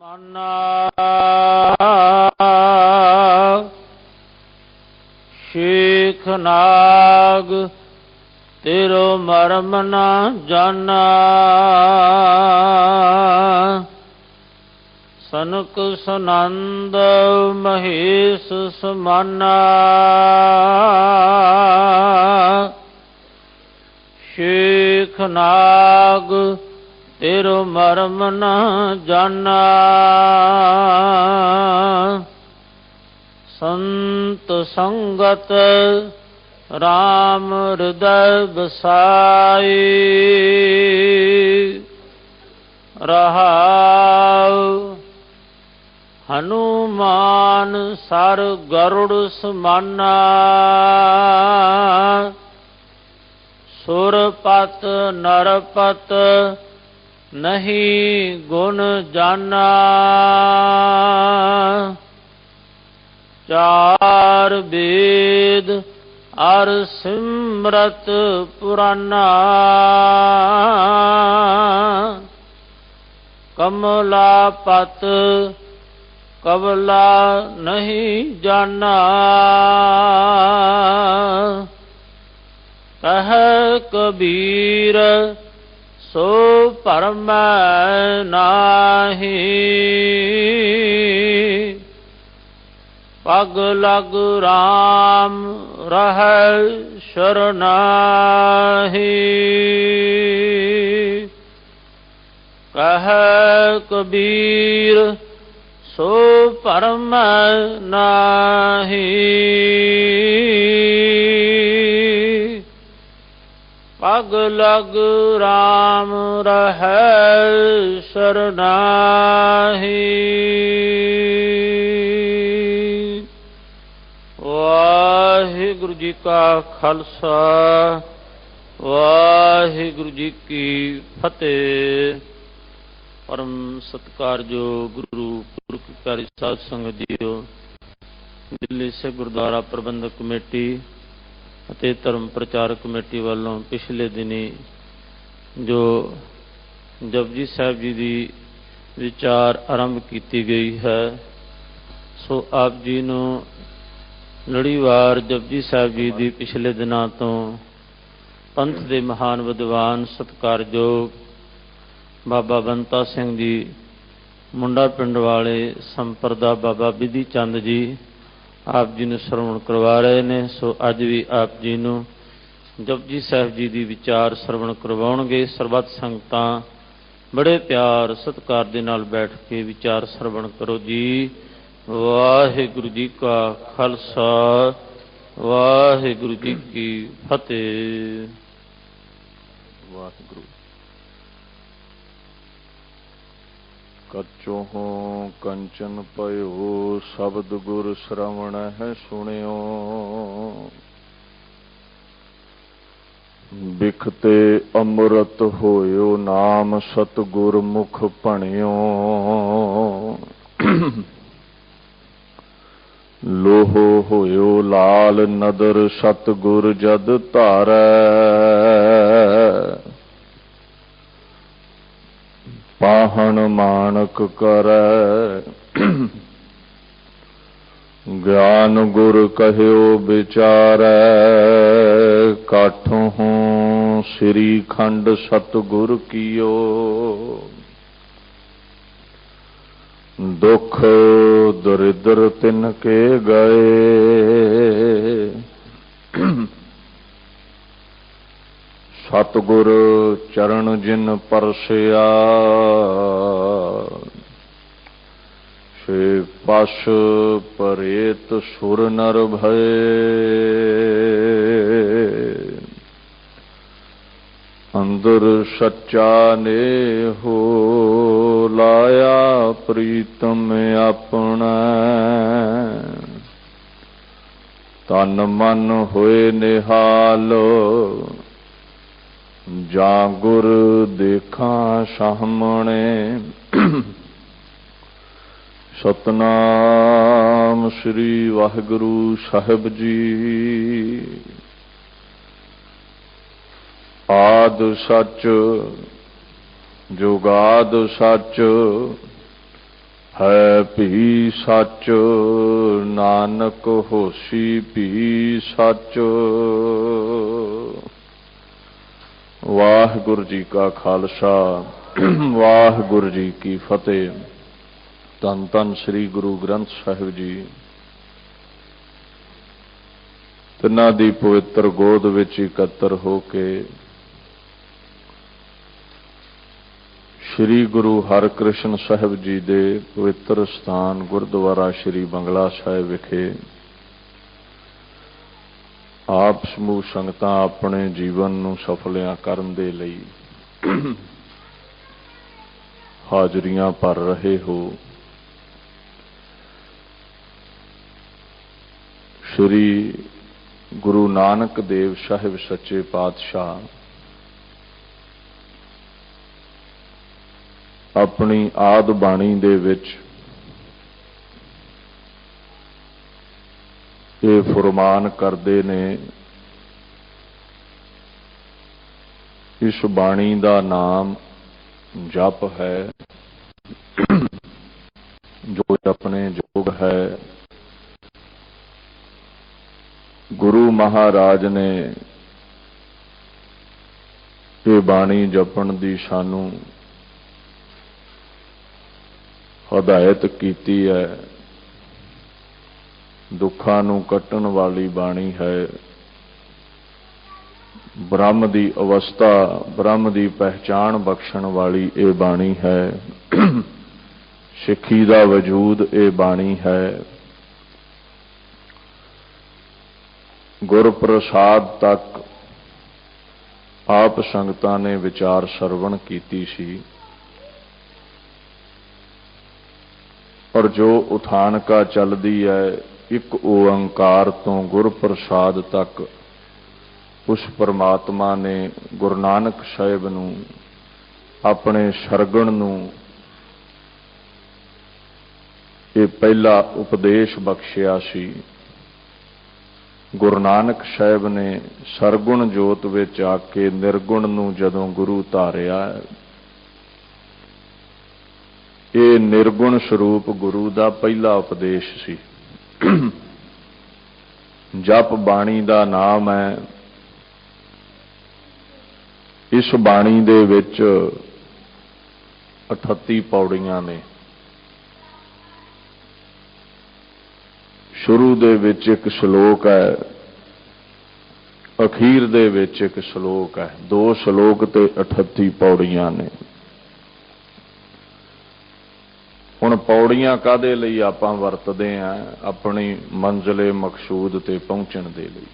ਮਾਨਾ ਸ਼ੇਖ ਨਾਗ ਤੇਰੋ ਮਰਮ ਨਾ ਜਾਨਾ। ਸਨਕ ਸਨੰਦ ਮਹੇਸ਼ ਸਮਾਨਾ। ਸ਼ੇਖ ਨਾਗ ਤੇਰੋ ਮਰਮ ਨਾ ਜਾਨਾ। ਸੰਤ ਸੰਗਤ ਰਾਮ ਹਿਰਦੈ ਬਸਾਈ। ਰਹਾਉ ਹਨੂਮਾਨ ਸਰ ਗਰੁੜ ਸਮਾਨਾ। ਸੁਰਪਤ ਨਰਪਤ ਨਹੀਂ ਗੁਣ ਜਾਨਾ। ਚਾਰ ਵੇਦ ਅਰ ਸਿਮਰਤ ਪੁਰਾਨਾ। ਕਮਲਾ ਪਤ ਕਬਲਾ ਨਹੀਂ ਜਾਨਾ। ਕਹਿ ਕਬੀਰ ਸੋ ਭਰਮੈ ਨਾਹੀ। ਪਗ ਲਗ ਰਾਮ ਰਹਿ ਸ਼ਰਨਾਹੀ। ਕਹਿ ਕਬੀਰ ਸੋ ਭਰਮੈ ਨਾਹੀ। ਪਗ ਲਗ ਰਾਮ ਰਹਿ ਸ਼ਰਨਾਹੀ। ਵਾਹਿਗੁਰੂ ਜੀ ਕਾ ਖਾਲਸਾ ਵਾਹਿਗੁਰੂ ਜੀ ਕੀ ਫਤਿਹ। ਪਰਮ ਸਤਿਕਾਰਯੋਗ ਗੁਰੂ ਪੁਰਖ ਪਿਆਰੀ ਸਾਧ ਸੰਗਤ ਜੀਓ, ਦਿੱਲੀ ਸਿੱਖ ਗੁਰਦੁਆਰਾ ਪ੍ਰਬੰਧਕ ਕਮੇਟੀ ਅਤੇ ਧਰਮ ਪ੍ਰਚਾਰਕ ਕਮੇਟੀ ਵੱਲੋਂ ਪਿਛਲੇ ਦਿਨੀ ਜੋ ਜਪਜੀ ਸਾਹਿਬ ਜੀ ਦੀ ਵਿਚਾਰ ਆਰੰਭ ਕੀਤੀ ਗਈ ਹੈ, ਸੋ ਆਪ ਜੀ ਨੂੰ ਲੜੀਵਾਰ ਜਪਜੀ ਸਾਹਿਬ ਜੀ ਦੀ ਪਿਛਲੇ ਦਿਨਾਂ ਤੋਂ ਪੰਥ ਦੇ ਮਹਾਨ ਵਿਦਵਾਨ ਸਤਿਕਾਰਯੋਗ ਬਾਬਾ ਬੰਤਾ ਸਿੰਘ ਜੀ ਮੁੰਡਾ ਪਿੰਡ ਵਾਲੇ ਸੰਪਰਦਾ ਬਾਬਾ ਬਿਧੀ ਚੰਦ ਜੀ ਆਪ ਜੀ ਨੂੰ ਸਰਵਣ ਕਰਵਾ ਰਹੇ ਨੇ। ਸੋ ਅੱਜ ਵੀ ਆਪ ਜੀ ਨੂੰ ਜਪਜੀ ਸਾਹਿਬ ਜੀ ਦੀ ਵਿਚਾਰ ਸਰਵਣ ਕਰਵਾਉਣਗੇ। ਸਰਬੱਤ ਸੰਗਤਾਂ ਬੜੇ ਪਿਆਰ ਸਤਿਕਾਰ ਦੇ ਨਾਲ ਬੈਠ ਕੇ ਵਿਚਾਰ ਸਰਵਣ ਕਰੋ ਜੀ। ਵਾਹਿਗੁਰੂ ਜੀ ਕਾ ਖਾਲਸਾ ਵਾਹਿਗੁਰੂ ਜੀ ਕੀ ਫਤਿਹ। ਵਾਹਿਗੁਰੂ। ਕੱਚੋਂ ਕੰਚਨ ਪਇਓ ਸ਼ਬਦ ਗੁਰ ਸ਼ਰਵਣ ਹੈ ਸੁਣਿਓ। ਬਿਖਤੇ ਅੰਮ੍ਰਿਤ ਹੋਇਓ ਨਾਮ ਸਤਿਗੁਰ ਮੁਖ ਭਣਿਓ। ਲੋਹੋ ਹੋਇਓ ਲਾਲ ਨਦਰ ਸਤਿਗੁਰ ਜਦ ਧਾਰੈ। ਪਾਹਣ ਮਾਣਕ ਕਰੈ ਗਿਆਨ ਗੁਰ ਕਹਿਓ ਵਿਚਾਰੈ। ਕਾਠੋਂ ਸ੍ਰੀ ਖੰਡ ਸਤਿਗੁਰ ਕੀਓ। ਦੁਖ ਦਰਿਦਰ ਤਿਨ ਕੇ ਗਏ। ਸਤਿਗੁਰ ਚਰਨ ਜਿਨ ਪਰਸਿਆ। ਸੇ ਪਸ ਪਰੇਤ ਸੁਰ ਨਰ ਭਏ। ਅੰਦਰ ਸੱਚਾ ਨੇਹੋ ਲਾਇਆ ਪ੍ਰੀਤਮ ਆਪਣਾ। ਤਨ ਮਨ ਹੋਏ ਨਿਹਾਲ ਜਾਂ ਗੁਰ ਦੇਖਾਂ ਸਾਹਮਣੇ। ਸਤਨਾਮ ਸ੍ਰੀ ਵਾਹਿਗੁਰੂ ਸਾਹਿਬ ਜੀ। ਆਦ ਸੱਚ ਜੁਗਾਦ ਸੱਚ है भी सच, नानक होसी भी सच। वाहिगुरू जी का खालसा, वाहिगुरू जी की फतेह। धन धन श्री गुरु ग्रंथ साहिब जी तिन्हां दी पवित्र गोद विच इकत्तर हो के श्री गुरु हरकृष्ण साहिब जी दे पवित्र स्थान गुरुद्वारा श्री बंगला साहिब विखे आप समूह संगतां अपने जीवन नूं सफलियां करन दे लई हाजरियां भर रहे हो। श्री गुरु नानक देव साहिब सच्चे पातशाह अपनी आद बाणी दे विच ये फरमान करते ने, इस बाणी का नाम जप है, जो अपने जोग है। गुरु महाराज ने ये बाणी जपण दी सानू हदायत कीती है। दुखां नूं कट्टण वाली बाणी है। ब्रह्म दी अवस्था, ब्रह्म दी पहचान बख्शण वाली ये बाणी है। सिक्खी दा वजूद ये बाणी है। गुर प्रसाद तक आप संगतां ने विचार सरवण कीती सी, और जो उठानका चलदी है एक ओंकार तो गुर प्रसाद तक, उस परमात्मा ने गुरु नानक साहिब नूं अपने सरगण नूं ये पहला उपदेश बख्शिया सी। गुरु नानक साहिब ने सरगुण जोत विच आके निर्गुण नूं जदों गुरु धारिया, ये निर्गुण स्वरूप गुरु का पहला उपदेश सी। जप बाणी का नाम है। इस बाणी दे विच 38 पौड़ियां ने। शुरू दे विच एक श्लोक है, अखीर दे विच एक श्लोक है। 2 श्लोक ते 38 पौड़ियां ने। हुण पौड़ियां कादे लई आपां वरतदे आ? अपनी मंजिले मकसूद ते पहुंचण दे लई।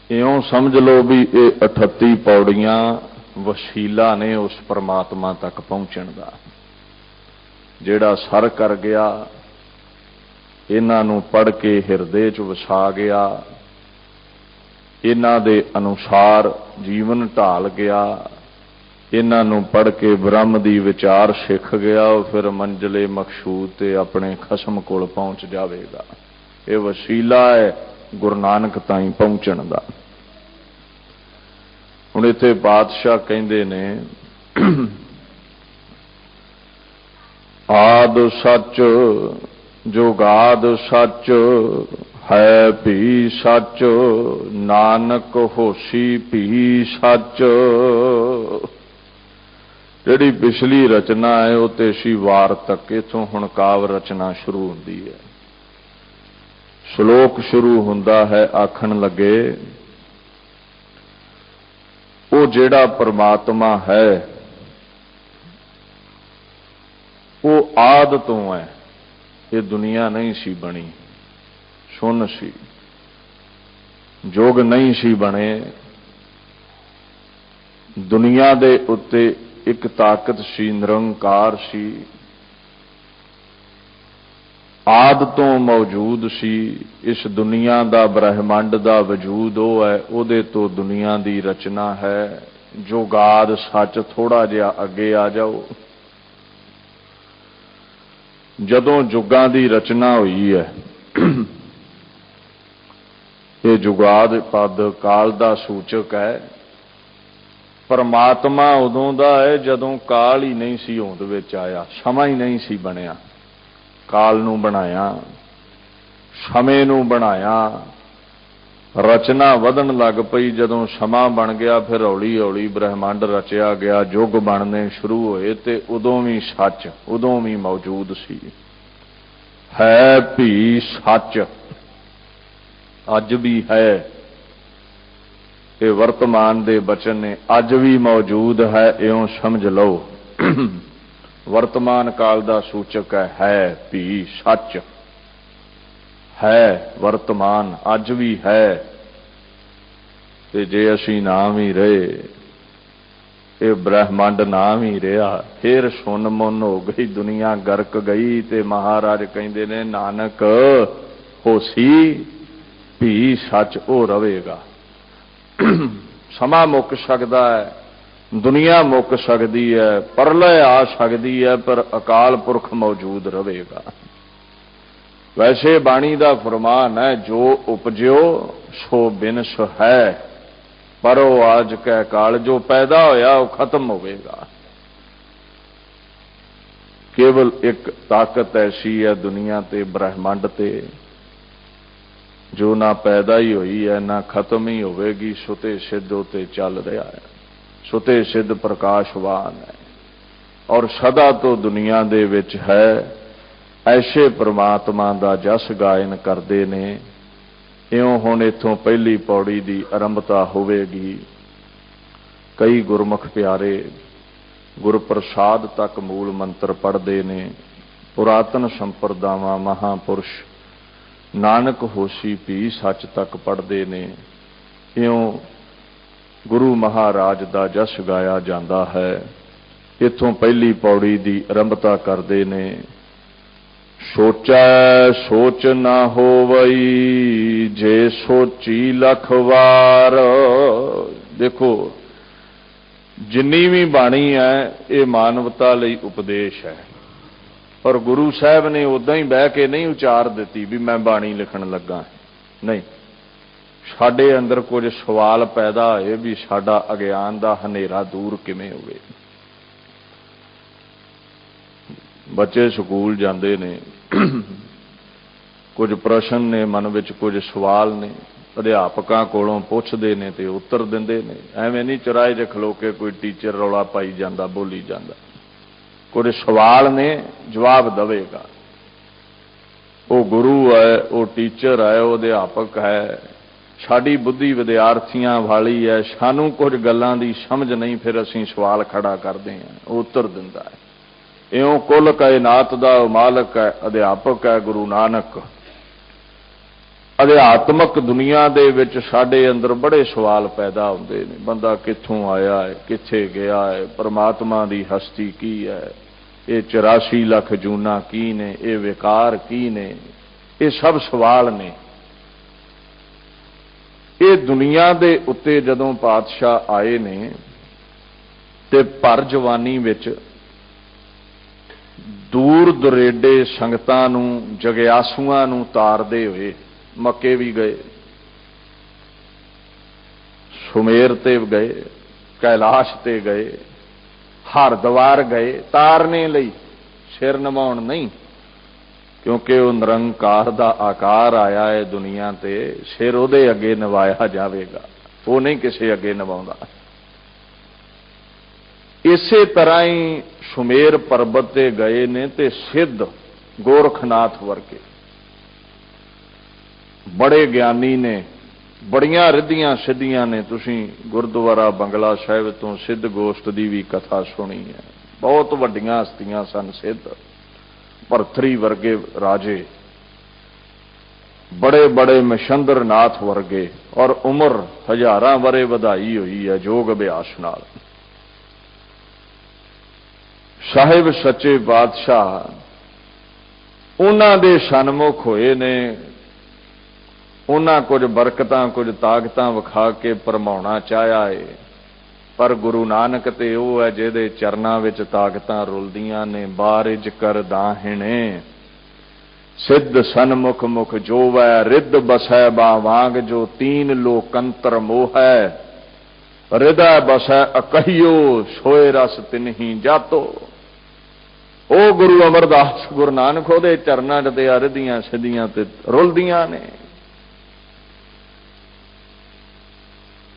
इउं समझ लो भी ये 38 पौड़ियां वसीला ने उस परमात्मा तक पहुंचण दा। जिहड़ा सर कर गया, इन्हां नूं पढ़ के हिरदे च वसा गया, इन्हां दे अनुसार जीवन ढाल गया, इन्हां नूं पढ़ के ब्रह्म दी विचार सिख गया, फिर मंजिले मकसूद ते अपने खसम कोल पहुंच जाएगा। ये वसीला है गुरु नानक ताईं पहुंचण दा। हुण इत्थे बादशाह कहंदे ने, आद सच जुगाद सच, है भी सच, नानक होसी भी सच। जिहड़ी पिछली रचना है वो तो सी वारतक, इथों हुण काव्य रचना शुरू होंदी है। श्लोक शुरू हुंदा है आखण लगे, वो जिहड़ा परमात्मा है वो आद तो है। ये दुनिया नहीं सी बनी, सुन सी, जोग नहीं सी बने। दुनिया दे उत्ते एक ताकत सी, निरंकार सी, आद तो मौजूद सी। इस दुनिया दा ब्रह्मंड दा वजूद वो है, उहदे तो दुनिया दी रचना है। जुगाद सच, थोड़ा जिहा अगे आ जाओ। जदों जुगां दी रचना हुई है, ये जुगाद पद काल दा सूचक है। परमात्मा उदों दा है जदों काल ही नहीं सी होंद विच आया, समा ही नहीं सी बनिया। काल नूं बनाया, समय नूं बनाया, रचना वधन लग पई। जदों समा बन गया फिर हौली हौली ब्रह्मंड रचिया गया, युग बनने शुरू होए ते उदों भी सच, उदों भी मौजूद सी। है भी सच, अज भी है। ये वर्तमान दे बचन ने, अज भी मौजूद है, इउं समझ लो। वर्तमान काल का सूचक है भी सच, है वर्तमान, अज भी है। ते जे असी नाम ही रहे, ये ब्रह्मंड नाम ही रहा, फिर सुन मुन हो गई, दुनिया गर्क गई। ते महाराज कहते ने नानक होसी भी सच हो रवेगा। समा मुक सकता है, दुनिया मुक सकती है, परलय आ सकती है, पर अकाल पुरख मौजूद रहेगा। वैसे बाणी का फरमान है, जो उपजो सो बिनस है, पर वो आज कै काल। जो पैदा होया वो खत्म होगा। केवल एक ताकत ऐसी है दुनिया ते ब्रह्मंड ते, जो ना पैदा ही हुई है ना खत्म ही होगी। सुते सिद्ध होते चल रहा है, सुते सिद्ध प्रकाशवान है और सदा तो दुनिया दे विच है। ऐसे परमात्मा दा जस गायन करते ने। इउं हुण इत्थों पहली पौड़ी दी आरंभता होवेगी। कई गुरमुख प्यारे गुरप्रसाद तक मूल मंत्र पढ़ते ने। पुरातन संप्रदावां महापुरुष नानक होसी भी सच तक पढ़ते ने। इउं गुरु महाराज दा जस गाया जाता है। इत्थों पहली पौड़ी दी आरंभता करते ने। सोचै सोच ना होवई, जे सोची लख वार। देखो, जिन्नी भी बाणी है ये मानवता लई उपदेश है, पर गुरु साहब ने उदा ही बह के नहीं उचार दी भी मैं बाणी लिखण लगा। नहीं, साडे अंदर कुछ सवाल पैदा होए भी साडा अज्ञान दा हनेरा दूर किवें होवे। बच्चे स्कूल जाते ने, कुछ प्रश्न ने मन विच, कुछ सवाल ने, अध्यापकों कोलों पुछदे ने ते उत्तर दिंदे ने। एवें नहीं चौराहे 'च खलो के कोई टीचर रौला पाई जांदा, बोली जांदा। कुछ सवाल ने, जवाब देवेगा। वो गुरु है, वो टीचर है, वो अध्यापक है। साडी बुद्धि विद्यार्थियों वाली है, सानू कुछ गल्लां दी समझ नहीं, फिर असीं सवाल खड़ा करते हैं, वो उत्तर दिंदा है। इउं कुल कायनात दा मालक है, अध्यापक है गुरु नानक। अध्यात्मक दुनिया दे विच साडे अंदर बड़े सवाल पैदा होंदे ने। बंदा कित्थों आया है, कित्थे गया है, परमात्मा दी हस्ती की है, ये 84 लाख जूना की ने, ये विकार की ने, ये सब सवाल ने। ये दुनिया दे उत्ते जदों पातशाह आए ने ते भर जवानी विच दूर दुरेडे संगतां नूं, जग्यासुआं नूं तारदे हुए मक्के भी गए, सुमेर ते गए, कैलाश ते गए, हरद्वार गए, तारने लई, सिर नवाउण नहीं। क्योंकि वो निरंकार दा आकार आया है दुनिया ते, सिर उहदे अगे नवाया जावेगा, वो नहीं किसी अगे नवाउंदा। इसे तरह ही सुमेर पर्वत ते गए ने ते सिद्ध गोरखनाथ वर्गे बड़े ज्ञानी ने, बड़ियां रिद्धियां सिद्धियां ने। तुसीं गुरुद्वारा बंगला साहिब तो सिद्ध गोष्ठ की भी कथा सुनी है। बहुत वड्डियां हस्तियां सन सिद्ध, भरथरी वर्गे राजे, बड़े बड़े मछंदर नाथ वर्गे, और उम्र हजारां वरे वधाई हुई है योग अभ्यास नाल। साहिब सच्चे बादशाह उन्हां दे सन्मुख होए ने। उन्हां कुछ बरकतां, कुछ ताकतां विखा के भरमाउणा चाहया है, पर गुरु नानक ते वो है जिहदे चरनां विच ताकतां रुलदियां ने। बारिज कर दाहिणे सिद्ध सन्मुख मुख जोवै, रिद्ध बसै बावांग जो तीन लोकंतर मोह है। हृदय बसै अकहियो सोए रस तिन्ही जातो। ओ गुरु अमरदास गुरु नानक ओहदे चरनां च ते रिधियां सिद्धियां ते रुलदियां ने।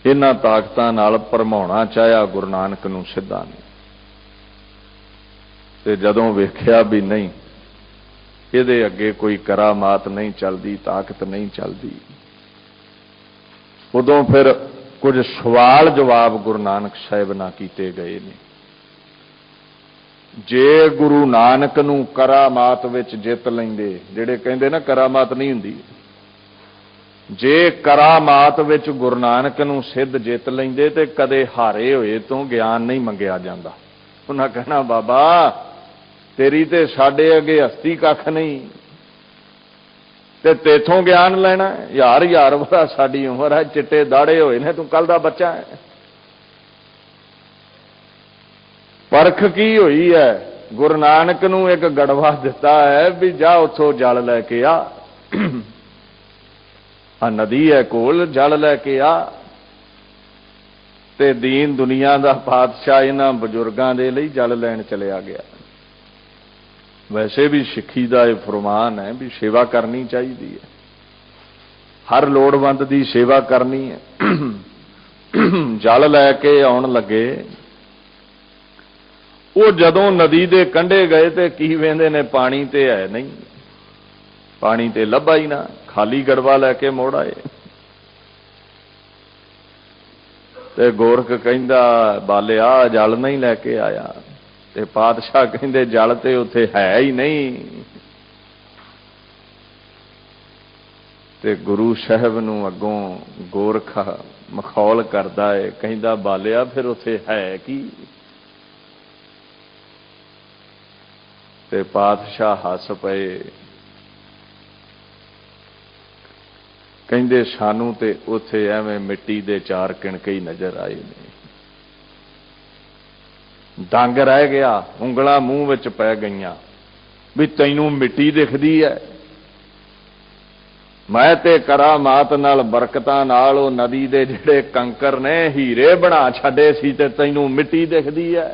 इन्हां ताकतां नाल भरमाउणा चाहिया गुरु नानक नूं सिद्धां ने, ते जदों वेख्या भी नहीं इहदे अगे कोई करामात नहीं चलदी, ताकत नहीं चलदी, उदों फिर कुछ सवाल जवाब गुरु नानक साहिब नाल कीते गए ने। जे गुरु नानक नूं करामात विच जित लैंदे, जिहड़े कहंदे ना करामात नहीं हुंदी, जे करामात विच गुरु नानक नूं सिद्ध जित लैंदे ते कदे हारे होए तो ज्ञान नहीं मंगिया जांदा। उन्हां कहना बाबा तेरी ते साडे अगे हस्ती कख नहीं, ते तेथों ज्ञान लेना, हजार हजार वरा साडी उमर है, चिट्टे दाड़े होए ने, तू कल दा बच्चा है। परख की हुई है? गुरु नानक नूं एक गड़वा दिता है भी जा उथों जल लैके आ, नदी है कोल, जल लैके आ। ते दीन दुनिया दा पातशाह इन्हां बजुर्गां दे लई जल लैण चलिया गया। वैसे भी सिੱਖੀ ਦਾ ਇਹ फरमान है भी सेवा करनी चाहिए है, हर लोड़वंद की सेवा करनी है। जल लैके आउण लगे, वो जदों नदी दे कंढे गए तो की वेंदे ने पानी ते है नहीं, पानी ते लभा ही ना, खाली गड़वा लैके मुड़ आए। ते गोरख कहंदा बालिया जल नहीं लैके आया, ते पातशाह कहंदे जल ते उत्थे है ही नहीं। ते गुरु साहब नूं अगों गोरख मखौल करदा है, कहंदा बालिया फिर उत्थे है की? ते पातशाह हस पए, कहंदे सानू ते उत्थे एवें मिट्टी दे चार किणके ही नजर आए ने। दंग रह गया, उंगलां मूँह विच पै गईयां भी तैनूं मिट्टी दिखदी है। मैं ते करामात नाल बरकतां नाल ओ नदी दे जिहड़े कंकर ने हीरे बना छड्डे सी ते तैनूं मिट्टी दिखदी है।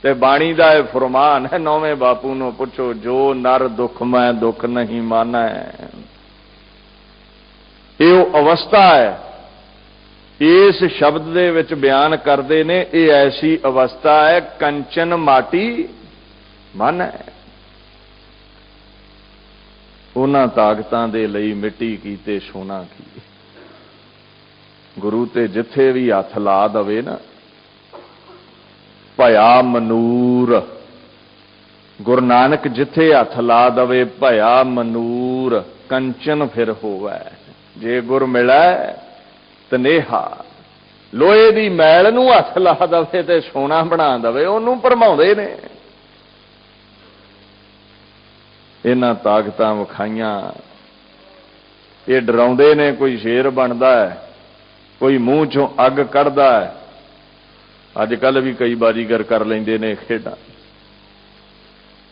ते बाणी दा इह फरमान है, नौवें बापू नूं पुछो जो नर दुख मैं दुख नहीं माना है। ये अवस्था है, इस शब्द दे विच बयान करते ने, ये ऐसी अवस्था है कंचन माटी मन है। उन्हां ताकतां दे लई मिट्टी की ते सोना की। गुरु ते जिथे भी हथ ला दवे ना, भया मनूर। गुरु नानक जिथे हथ ला दवे भया मनूर, कंचन फिर होवै। जे गुर मिलै तनेहा, लोहे दी मैल नूं हथ ला दवे ते सोना बना दवे, ओनूं भरमाउंदे ने। इन्हां ताकतां विखाइयां, ये डराउंदे ने, कोई शेर बनदा है, कोई मूँह चों अग कढ़दा है। अजकल भी कई बाजीगर कर लेंदे ने खेडां,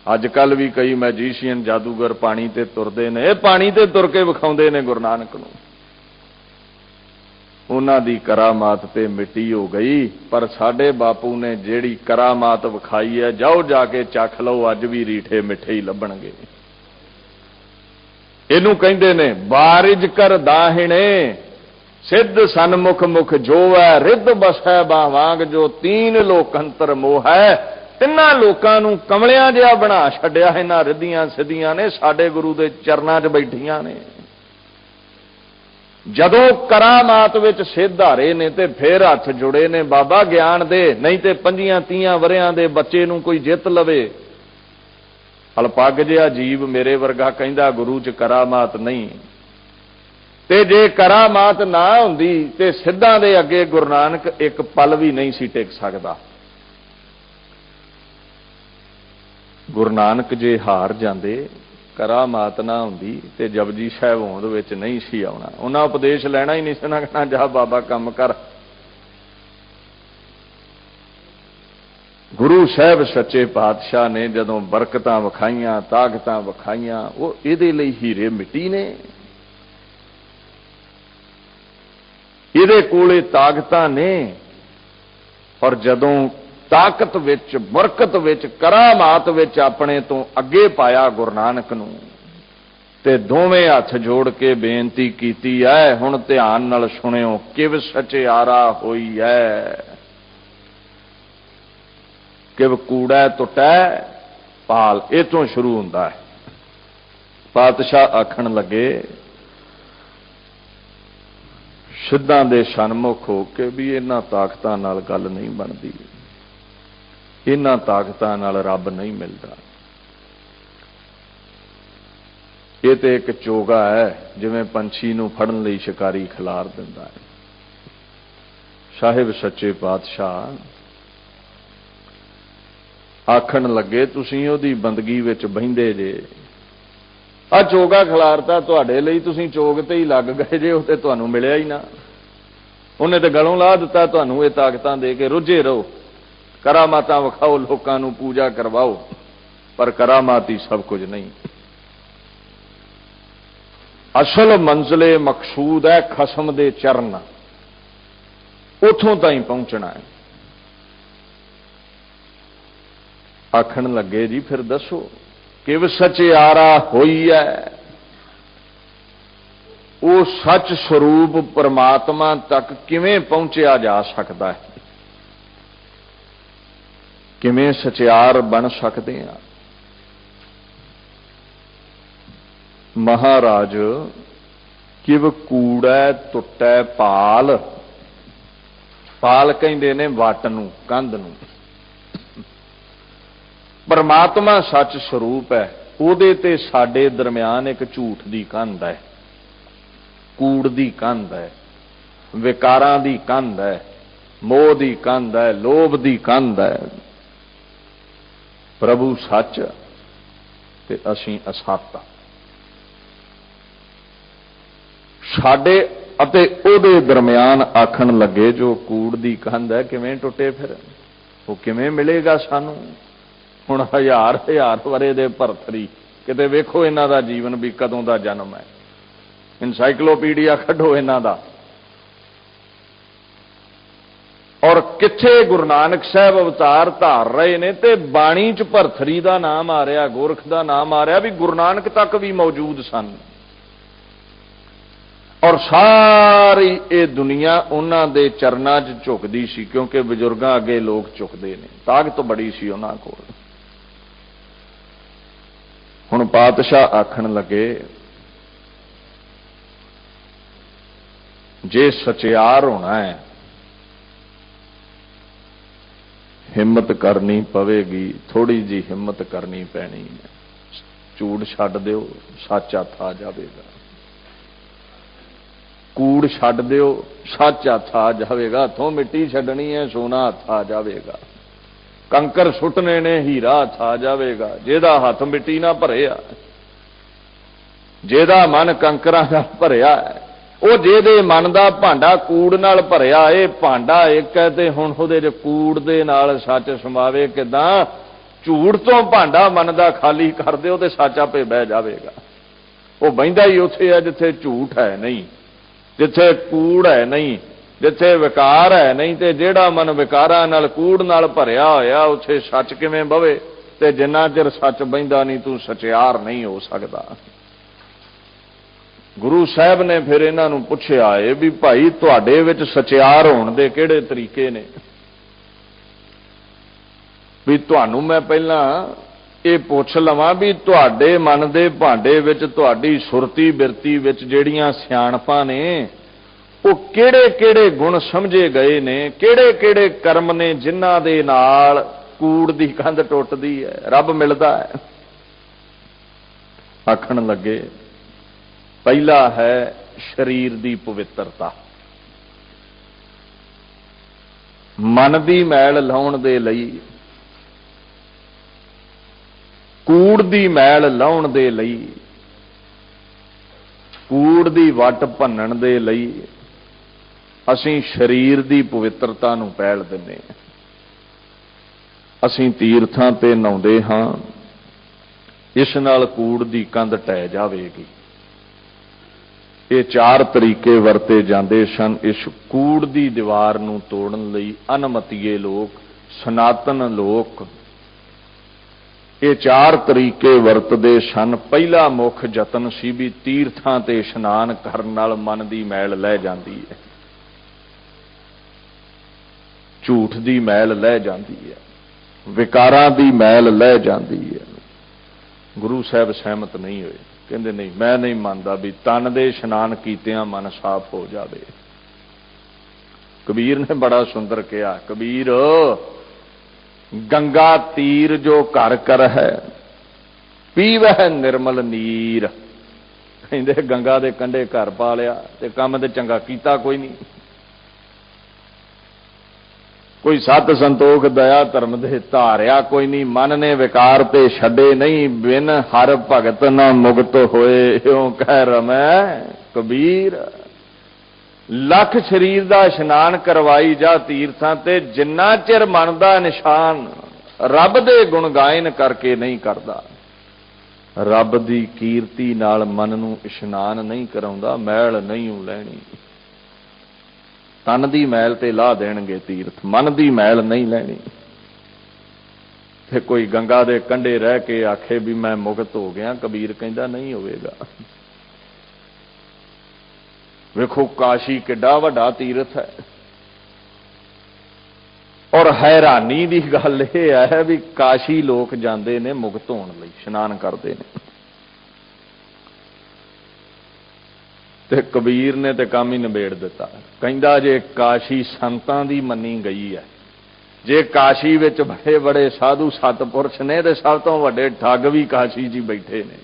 अजकल भी कई मैजीशियन जादूगर पानी ते तुरदे ने, पानी ते तुर के विखाउंदे ने गुरु नानक नूं। उन्हां दी करामात ते मिट्टी हो गई, पर साडे बापू ने जिहड़ी करामात विखाई है, जाओ जाके चख लो, अज भी रीठे मिठे ही लभणगे। इहनूं कहंदे ने बारिज कर दाहिणे, सिद्ध सन्मुख मुख जोवै, रिद्ध बसै बावांग जो तीन लोकंतर मोह है। तिन्हां लोकां नूं कमलियां जिहा बना छड्डिया इन्हां रिद्धियां सिद्धियां ने, साडे गुरु दे चरनां 'च बैठियां ने। जदों करामात विच सिद्ध हारे ने ते फिर हथ जुड़े ने, बाबा ज्ञान दे, नहीं ते 25-30 वरियां दे बच्चे नूं कोई जित लवे। अल्पग जिहा जीव मेरे वर्गा कहंदा गुरु 'च करामात नहीं, ते जे करामात ना हुंदी ते सिद्धां दे अगे गुरु नानक एक पल भी नहीं सी टिक सकदा। गुरु नानक जे हार जांदे, करामात ना हुंदी ते जपजी साहिब होंद विच नहीं सी आउणा। उन्हां उपदेश लैणा ही नहीं सी ना, कहना जा बाबा काम कर। गुरु साहिब सच्चे पातशाह ने जदों बरकतां विखाइयां, ताकतां विखाइयां, वो इहदे लई हीरे मिट्टी ने। ਇਹਦੇ ਕੋਲੇ ਤਾਕਤਾਂ ਨੇ। और जदों ताकत विच, बरकत विच, करामात विच अपने तो अगे पाया गुरु नानक नूं ते दोवें हथ जोड़ के बेनती कीती है। हुण ध्यान नाल सुणिओ, किव सचियारा होई है, किव कूड़ा टुटै पाल, इह तों शुरू हुंदा है। पातशाह आखण लगे सिद्धां दे सन्मुख हो के भी इन्हां ताकतां नाल गल नहीं बनदी, इन्हां ताकतां नाल रब नहीं मिलदा। ये तो एक चोगा है, जिवें पंछी नूं फड़न लई शिकारी खिलार दिंदा है। साहिब सच्चे पातशाह आखण लगे तुसीं ओहदी बंदगी विच बहिंदे जे, आ चोगा खिलारता तुहाडे लई, तुसीं चोग ते ही लग गए जे, उह ते तुहानूं मिलिया ही ना। उन्हें तो गलों ला दिता, तुहानूं ये ताकतां दे के रुझे रहो, करामातां विखाओ, लोकां नूं पूजा करवाओ, पर करामात ही सब कुछ नहीं। असल मंजिले मकसूद है खसम दे चरण, उथों ताईं पहुंचना है। आखण लगे जी फिर दसो, किव सचियारा होई है, वो सच स्वरूप परमात्मा तक किवें पहुंचा जा सकता है, किवें सचियार बन सकते हैं। महाराज किव कूड़ा टुटै पाल, पाल कहंदे ने वट नूं, कंध नूं। परमात्मा सच स्वरूप है, उहदे ते साडे दरम्यान एक झूठ दी कंध है, कूड़ दी कंध है, विकारां दी कंध है, मोह दी कंध है, लोभ दी कंध है। प्रभु सच ते असीं असत, साडे अते उहदे दरम्यान आखण लगे जो कूड़ दी कंध है, किवें टुटे फिर वो किवें मिलेगा सानू। हुण हज़ार हज़ार वरे दे भरथरी, किते वेखो इन्हां दा जीवन भी कदों दा जन्म है, इनसाइक्लोपीडिया कढो इन्हां दा। और किथे गुरु नानक साहब अवतार धार रहे ने ते बाणी च भरथरी दा नाम आ रहा, गोरख दा नाम आ रहा, भी गुरु नानक तक भी मौजूद सन। और सारी ये दुनिया उन्हां दे चरनां च झुकदी सी, क्योंकि बजुर्गां अगे लोग झुकदे ने, ताकत बड़ी सी उन्हां कोल। हुण पातशाह आखण लगे जे सचियार होना है, हिम्मत करनी पवेगी, थोड़ी जी हिम्मत करनी पैनी है। झूठ छड्ड दिओ, सच हथ आ जाएगा। कूड़ छड्ड दिओ, सच हथ आ जाएगा। हथों मिट्टी छड्डनी है, सोना हथ आ जाएगा। कंकर सुटने ने, हीरा हथ आ जाएगा। जेदा हथ मिट्टी ना भरिया, जेदा मन कंकरां नाल भरिया है, वो जेदे मन का भांडा कूड़ नाल भरिया, ये भांडा एक है ते हुण उहदे च कूड़ दे नाल सच समावे किदां। झूठ तो भांडा मन का खाली कर दिओ ते सच आपे बह जाएगा। वो बहिंदा ही उत्थे है जिथे झूठ है नहीं, जिथे कूड़ है नहीं, जिथे विकार है नहीं। ते जेड़ा मन विकारां नाल कूड़ नाल भरिया होया, उत्थे सच किवें बवे। ते जिन्ना चिर सच बहिंदा नहीं, तू सचियार नहीं हो सकता। गुरु साहब ने फिर इन्हां नूं पुछया है भी भाई तुहाडे विच सचियार होण दे किहड़े तरीके ने। भी तुहानूं मैं पहलां ये पुछ लवां भी तुहाडे मन दे भांडे विच, तुहाडी सुरती बिरती विच जिहड़ियां सियाणपां ने, वो किहड़े किहड़े गुण समझे गए ने, किहड़े किहड़े कर्म ने जिन्हां दे नाल कूड़ दी कंध टुटदी है, रब मिलदा है। आखण लगे पहला है शरीर दी पवित्रता। मन दी मैल लाउण दे लई, कूड़ दी मैल लाउण दे लई, कूड़ दी वट भन्नण दे लई असीं शरीर दी पवित्रता नूं पहल दिंदे हां। असीं तीर्थां ते नहाउंदे हां, इस नाल कूड़ दी कंध ढह जावेगी। ये 4 तरीके वरते जाते सन इस कूड़ की दीवार नूं तोड़न लई। अनमतीए लोग, सनातन लोक ये 4 तरीके वरतदे सन। पहला मुख यतन सी भी तीर्थां ते इशनान करन नाल मन दी मैल लै जांदी है, झूठ दी मैल लै जांदी है, विकारां दी मैल लै जांदी है। गुरु साहब सहमत नहीं होए, कहते नहीं मैं नहीं मानता भी तन दे इशनान कीतियां मन साफ हो जाए। कबीर ने बड़ा सुंदर कहा, कबीर गंगा तीर जो घर कर है पीवह निर्मल नीर। कहते गंगा दे कंढे घर पा लिया ते काम ते चंगा कीता कोई नहीं। कोई सत संतोख दया धर्म दे धारिया कोई नहीं। मन ने विकार ते छड़े नहीं, बिन हर भगत न मुक्त होए इउं कह रमै कबीर। लख शरीर दा इशनान करवाई जा तीर्थां ते, जिन्ना चिर मन दा निशान रब दे गुण गायन करके नहीं करदा, रब दी कीर्ति नाल मन नूं इशनान नहीं कराउंदा, मैल नहीं लैणी। तन दी मैल ते ला देणगे तीर्थ, मन दी मैल नहीं लैणी। ते कोई गंगा दे कंढे रह के आखे भी मैं मुक्त हो गया, कबीर कहंदा नहीं होवेगा। वेखो काशी किड्डा वड्डा तीर्थ है, और हैरानी दी गल यह है भी काशी लोग जाते ने मुक्त होने लई, इशनान करते हैं। ते कबीर ने तो काम ही निबेड़ दिता। कहंदा जे काशी संतां दी मनी गई है, जे काशी विच बड़े बड़े साधु सतपुरुष ने ते सब तो वड्डे ठग भी काशी जी बैठे ने।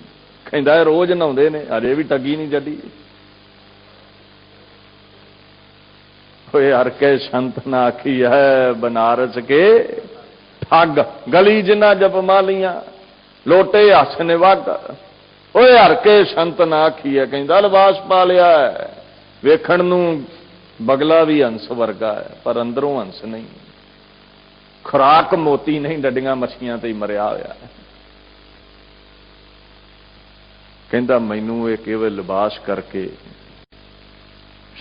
कहंदा रोज नहाउंदे ने, अजे भी ठगी नहीं छड्डी। होए हर के संत ना आखी है बनारस के ठग, गली जिन्ना जप मालियां लोटे हस ने वग। ओए हर के संत ना आखी है, कहंदा लिबास पा लिया है, वेखण नूं बगला भी हंस वर्गा है पर अंदरों हंस नहीं। खुराक मोती नहीं, डडियां मछियां ते ही मरिया होया है। कहंदा मैनू ये केवल लिबास करके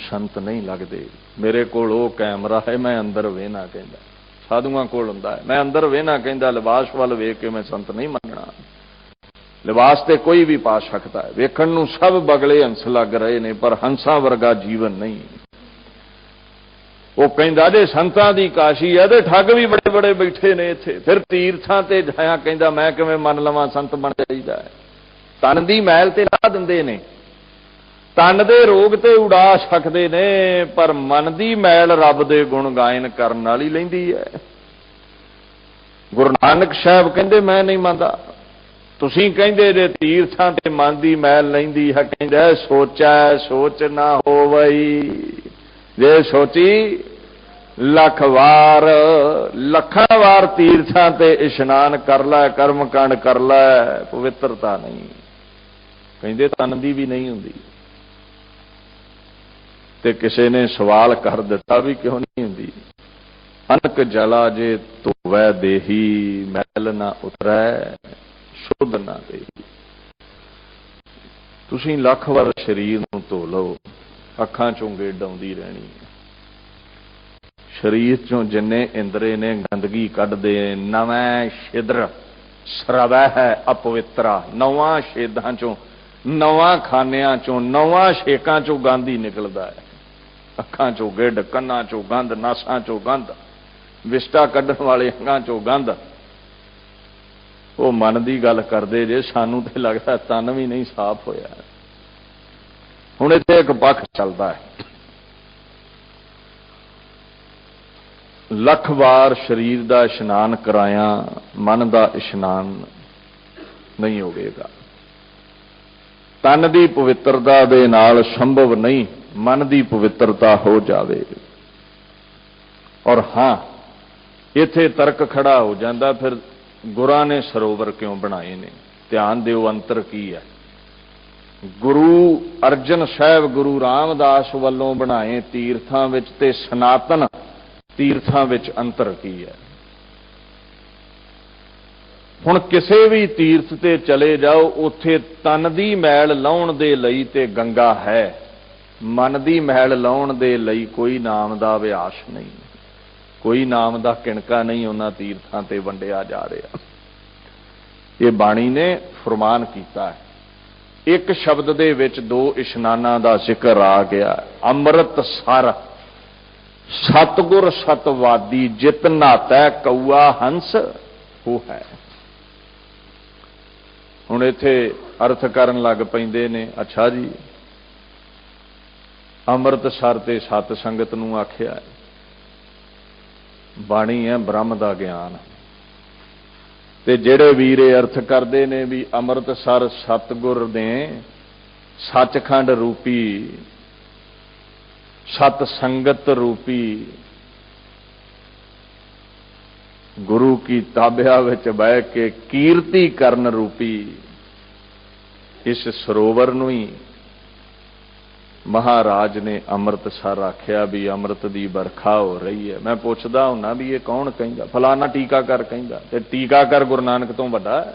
संत नहीं लगते। मेरे कोल वो कैमरा है, मैं अंदर वेहना। कहंदा साधुआं कोल हुंदा है, मैं अंदर वेहना। कहंदा लिबास वाल वेख के मैं संत नहीं मनना। लिबास ते कोई भी पा सकता है, वेखण नूं सब बगले हंस लग रहे ने पर हंसा वर्गा जीवन नहीं। वो कहंदा जे संतां दी काशी है ते ठग भी बड़े बड़े बैठे ने इत्थे, फिर तीर्थां ते जाया कहंदा मैं किवें मन लवां संत बन जाईदा है। तन दी मैल ते ला दिंदे ने, तन दे रोग ते उड़ा सकते ने, पर मन दी मैल रब दे गुण गायन करन वाली लैंदी है। गुरु नानक साहब कहंदे मैं नहीं मनदा। तुसीं कहंदे जे तीर्थां ते मन दी मैल लैंदी है, कहंदा सोचा सोच ना होवई। जे सोची लख वार लखां वार तीर्थां ते इशनान कर लै, कर्म कांड कर लै, पवित्रता नहीं। कहंदे तन दी भी नहीं हुंदी। ते किसी ने सवाल कर दिता भी क्यों नहीं हुंदी। अनक जला जे धोवै देही, मैल ना उतरै शुद्ध ना देही। तुसीं लख वार शरीर नूं धो लो, अखां चों गेड आउंदी रहनी। शरीर चों जिन्ने इंद्रे ने गंदगी कढदे, नवैं छिद्र सरवै है अपवित्रा। नौवां छेदां चों, नौवां खानियां चों, नौवां छेकां चों गंद ही निकलदा है। अखां चों गिड, कन्नां चों गंद, नासां चों गंद, विष्टा कढण वाले अंगां चों गंद। वो मन की गल करते जे, सानू तो लगता तन भी नहीं साफ होया। हुण इत्थे एक पक्ष चलता है, लख वार शरीर का इशनान कराया मन का इशनान नहीं होगा। तन की पवित्रता दे नाल संभव नहीं मन की पवित्रता हो जावे। और हाँ इत्थे तर्क खड़ा हो जाता, फिर गुरां ने सरोवर क्यों बनाए ने? ध्यान दिओ अंतर की है। गुरु अर्जन साहब गुरु रामदास वालों बनाए तीर्थां विच ते सनातन तीर्थां विच अंतर की है? हुण किसी भी तीर्थ ते चले जाओ, उत्थे तन दी मैल लाउण दे लई ते गंगा है, मन की महल लाउण दे लई कोई नाम का अभ्यास नहीं, कोई नाम का किणका नहीं उन्हां तीर्थां ते वंडिया जा रहा। ये बाणी ने फरमान किया है। एक शब्द दे विच दो इशनानां दा जिक्र आ गया। अमृतसर सतगुर सतवादी जित नातै कौआ हंस हो है। हुण इत्थे अर्थ करन लग पैंदे ने, अच्छा जी अमृतसर ते सत संगत नूं आखिया है, बाणी है ब्रह्म दा ज्ञान। ते जेड़े वीरे अर्थ करते ने भी अमृतसर सतगुर ने सचखंड रूपी सत संगत रूपी गुरु की ताबिया विच बह के कीर्ति करन रूपी इस सरोवर नूं ही महाराज ने अमृतसर आख्या भी अमृत की बरखा हो रही है। मैं पूछदा हुन्ना भी ये कौन कहिंदा? फलाना टीकाकर कहिंदा। ते टीकाकर गुरु नानक तो वड्डा है?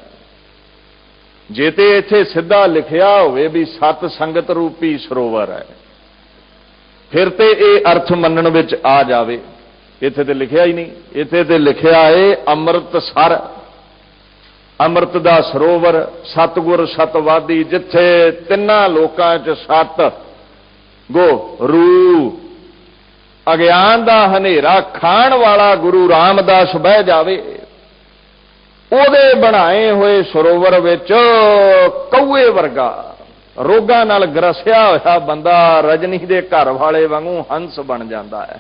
जे ते इत्थे सीधा लिखिया होवे भी सत संगत रूपी सरोवर है, फिर ते ये अर्थ मनण विच आ जावे। इत्थे ते लिखिया ही नहीं, इत्थे ते लिखिया है अमृतसर, अमृत दा सरोवर, सतगुर सतवादी, जिथे तिन्नां लोकां च सत गो रू अज्ञान दा हनेरा खाण वाला गुरु रामदास बह जावे, ओदे बनाए हुए सरोवर विच कौए वर्गा रोगां नाल ग्रसिया होया बंदा रजनी दे घर वाले वांगू हंस बन जाता है।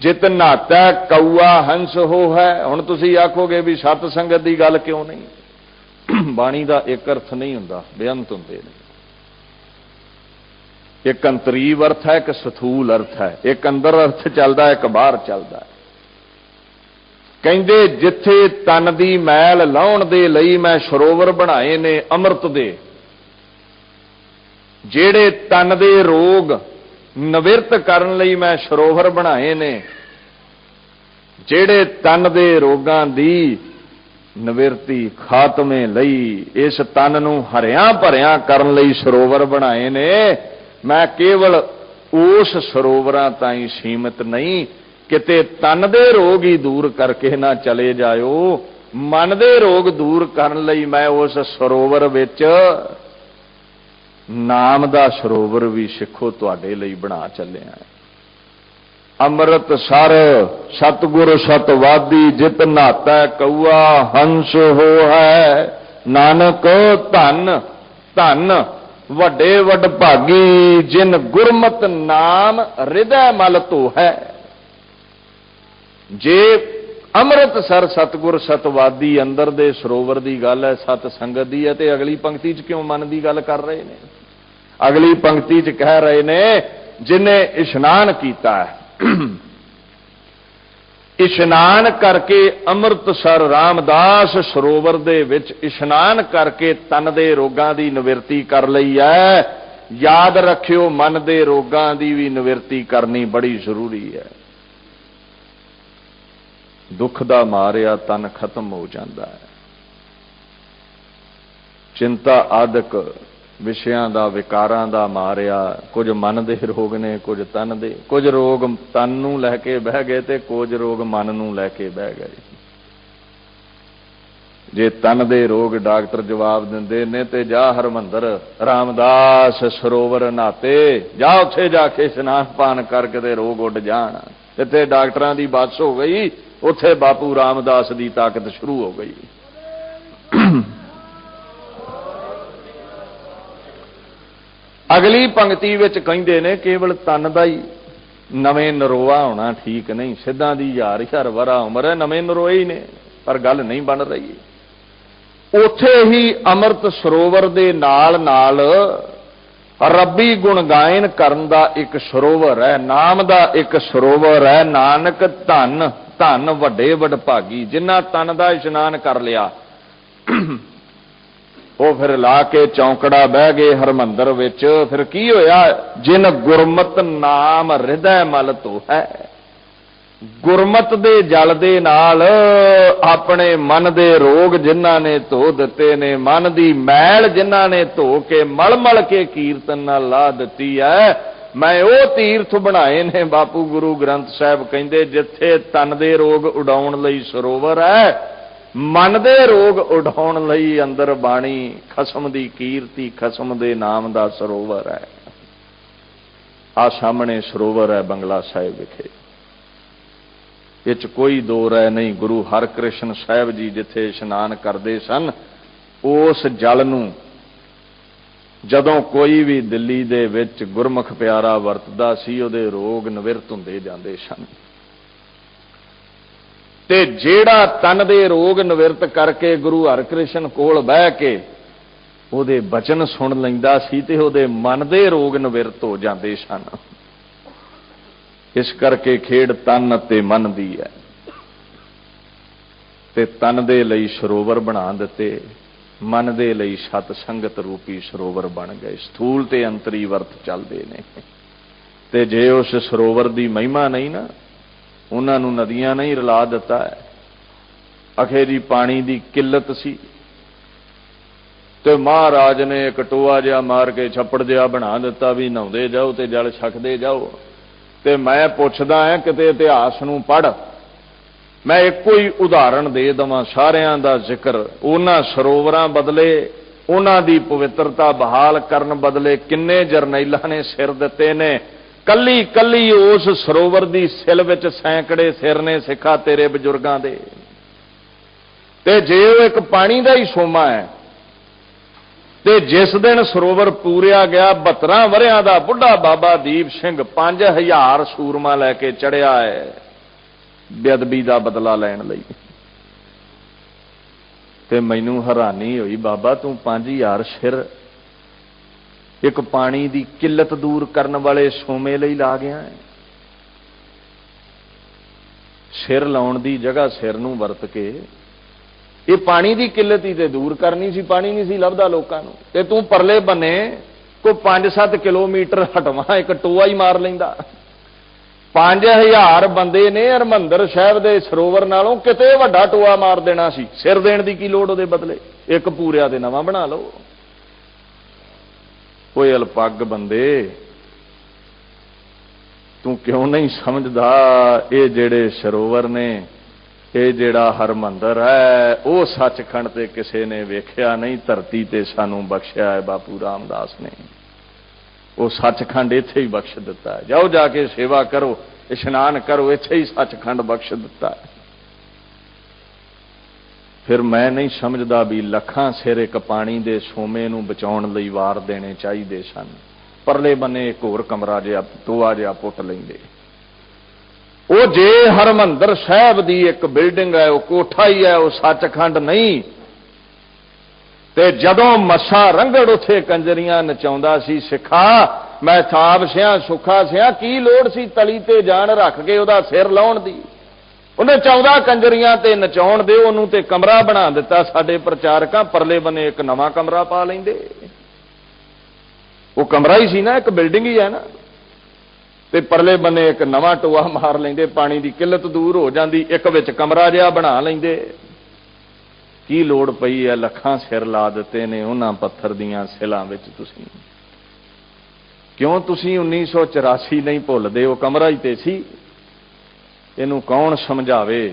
जित नहाता कौआ हंस हो है। हुण तुसीं आखोगे भी सत संगत की गल क्यों नहीं? बाणी का एक अर्थ नहीं हुंदा, बेअंत हुंदे ने। एक अंतरीव अर्थ है, एक स्थूल अर्थ है, एक अंदर अर्थ चलता है, एक बाहर चलता है। कहंदे जिथे तन दी मैल लाउण दे लई मैं सरोवर बनाए ने अमृत दे, जेड़े तन दे रोग निवृत्त करन लई मैं सरोवर बनाए ने, जेड़े तन दे रोगां दी निवृत्ति खात्मे लई इस तन नूं हरियां भरियां करन लई सरोवर बनाए ने। मैं केवल उस सरोवरां ताईं सीमित नहीं, किते तन दे रोग ही दूर करके ना चले जाओ, मन दे रोग दूर करन लई मैं उस सरोवर विच नाम दा सरोवर भी सिखो तुहाडे लई बना चलिया। अमृतसर सतगुर सतवादी जित नहाता कौआ हंस हो है। नानक धन धन वड्डे वड भागी जिन गुरमत नाम हृदय मल तो है। जे अमृतसर सतगुर सतवादी अंदर दे सरोवर की गल है, सत संगत दी है, तो अगली पंक्ति च क्यों मन की गल कर रहे हैं? अगली पंक्ति च कह रहे ने जिन्हें इशनान किया है, इशनान करके अमृतसर रामदास सरोवर दे विच इशनान करके तन दे रोगां दी निवृत्ति कर लई है। याद रखियो मन दे रोगां दी भी निवृत्ति करनी बड़ी जरूरी है। दुख दा मारिया तन खत्म हो जाता है। चिंता आदक विषयां दा विकारां दा मारिया कुछ मन दे रोग ने, कुछ तन दे, कुछ रोग तन नूं लैके बह गए ते कुछ रोग मन नूं लैके बह गए। जे तन दे रोग डॉक्टर जवाब दिंदे ने ते जा हरमंदर रामदास सरोवर नहाते जा, उत्थे जाके स्नान पान करके ते रोग उड जाण। इत्थे डॉक्टरां दी बस हो गई, उत्थे बापू रामदास दी ताकत शुरू हो गई। अगली पंक्ति विच कहिंदे ने केवल तन दा ही नवें नरोआ होना ठीक नहीं। सिद्धां दी यार हर वरा उम्र है, नवें नरोए ही ने, पर गल नहीं बन रही। उथे ही अमृत सरोवर दे नाल नाल रब्बी गुण गायन करन दा एक सरोवर है, नाम दा एक सरोवर है। नानक धन धन वड्डे वड भागी जिन्हां तन दा इशनान कर लिया। वो फिर ला के चौंकड़ा बह गए हरमंदर विच। फिर की होया? जिन गुरमत नाम हृदय मल तो है। गुरमत दे जल दे नाल अपने मन दे रोग जिन्हां ने धो दिते ने, मन दी मैल जिन्हां ने धो के मल मल के कीर्तन नाल ला दिती है, मैं वो तीर्थ बनाए ने। बापू गुरु ग्रंथ साहिब कहंदे जिथे तन दे रोग उडाउण लई सरोवर है, मन दे रोग उडाउण लई अंदर बाणी खसम दी कीर्ति, खसम दे नाम दा सरोवर है। आ सामने सरोवर है बंगला साहिब विखे, इच कोई दो राय नहीं। गुरु हरकृष्ण साहिब जी जिथे इशनान करते सन, उस जल नूं जदों कोई भी दिल्ली दे विच गुरमुख प्यारा वरतदा सी, उहदे रोग निवृत्त हुंदे जांदे सन। ते जेड़ा तन दे रोग निवृत्त करके गुरु हरकृष्ण कोल बह के उहदे बचन सुन लैंदा सी ते उहदे मन दे रोग निवृत्त हो जांदे सन। इस करके खेड़ तन ते मन दी है, ते तन दे लई सरोवर बना दिते, मन दे लई सत संगत रूपी सरोवर बन गए। स्थूल ते अंतरी वर्त चलते ने, ते जे उस सरोवर दी महिमा नहीं ना, उन्हां नूं नदियां नहीं रला दिता है। अखे जी पानी दी किल्लत सी ते महाराज ने एक टोआ जिहा मार के छप्पड़ जिहा बना दिता भी नहाउंदे जाओ ते जल छकदे जाओ। ते मैं पुछदा हां किते इतिहास नूं पढ़, मैं एक ही उदाहरण दे दवां सारियां दा जिक्र। उन्हां सरोवरां बदले, उन्हां दी पवित्रता बहाल करन बदले किन्ने जरनैलां ने सिर दिते ने। कल्ली कल्ली उस सरोवर दी सिल विच सैकड़े सिर ने सिखा तेरे बजुर्गां दे। ते जे वो एक पानी दा ही सोमा है, ते जिस दिन सरोवर पूरिया गया 72 वरियां दा बुढ़ा बाबा दीप सिंह 5000 सूरमा लैके चढ़िया है बेअदबी दा बदला लैण लई। ते मैनू हैरानी हुई, बाबा तू 5000 सिर एक पानी दी किल्लत दूर करन वाले सोमे लई ला गया है। सिर लाउण दी जगह सिर नूं वरत के ये पानी की किल्लत ही तो दूर करनी सी, पानी नहीं सी लभदा लोकां नूं। ते तू परले बन्ने कोई 5-7 किलोमीटर हटवा एक टोआ ही मार लैंदा। 5000 बंदे ने हरमंदर साहिब दे सरोवर नालों किते वड्डा टोआ मार देना सी। सिर देण दी की लोड़ उहदे बदले, एक पूरिया ते नवां बना लो। कोई अलपग बंदे तू क्यों नहीं समझदा, ये जेड़े सरोवर ने, ये जेड़ा हरमंदर है, वो सचखंड ते किसी ने वेख्या नहीं, धरती ते सानू बख्शिया है बापू रामदास ने। वो सचखंड इत्थे ही बख्श दिता है। जाओ जाके सेवा करो, इशनान करो, इत्थे ही सचखंड बख्श दिता है। फिर मैं नहीं समझदा भी लखां सिर एक पानी दे सोमे नूं बचाउण लई वार देने चाहिए सन। परले बन्ने एक होर कमरा जिहा टोआ जिहा पुट लैंदे। वो जे हरमंदर साहिब दी एक बिल्डिंग है, वो कोठा ही है, वो सचखंड नहीं। ते जदों मसा रंगड़ उथे कंजरियां नचाउंदा सी सिखा, मैं थाप सिया सुखा सिया, की लोड़ सी तली ते जान रख के उहदा सिर लाउण दी। उन्हें 14 कंजरियां ते नचाउण दे, उहनूं ते कमरा बना दिता। साडे प्रचारकां परले बने एक नवां कमरा पा लैंदे। वो कमरा ही सी ना, एक बिल्डिंग ही है ना, ते परले बने एक नवां टोआ मार लेंदे, पानी की किल्लत दूर हो जाती, एक विच कमरा जिहा बना लेंदे। की लोड़ पई है, लखां सिर ला दिते ने उन्हां पत्थर दीयां सिलां विच। तुसीं क्यों तुसीं 1984 नहीं भुलदे? वो कमरा ही ते सी, इहनूं कौन समझावे?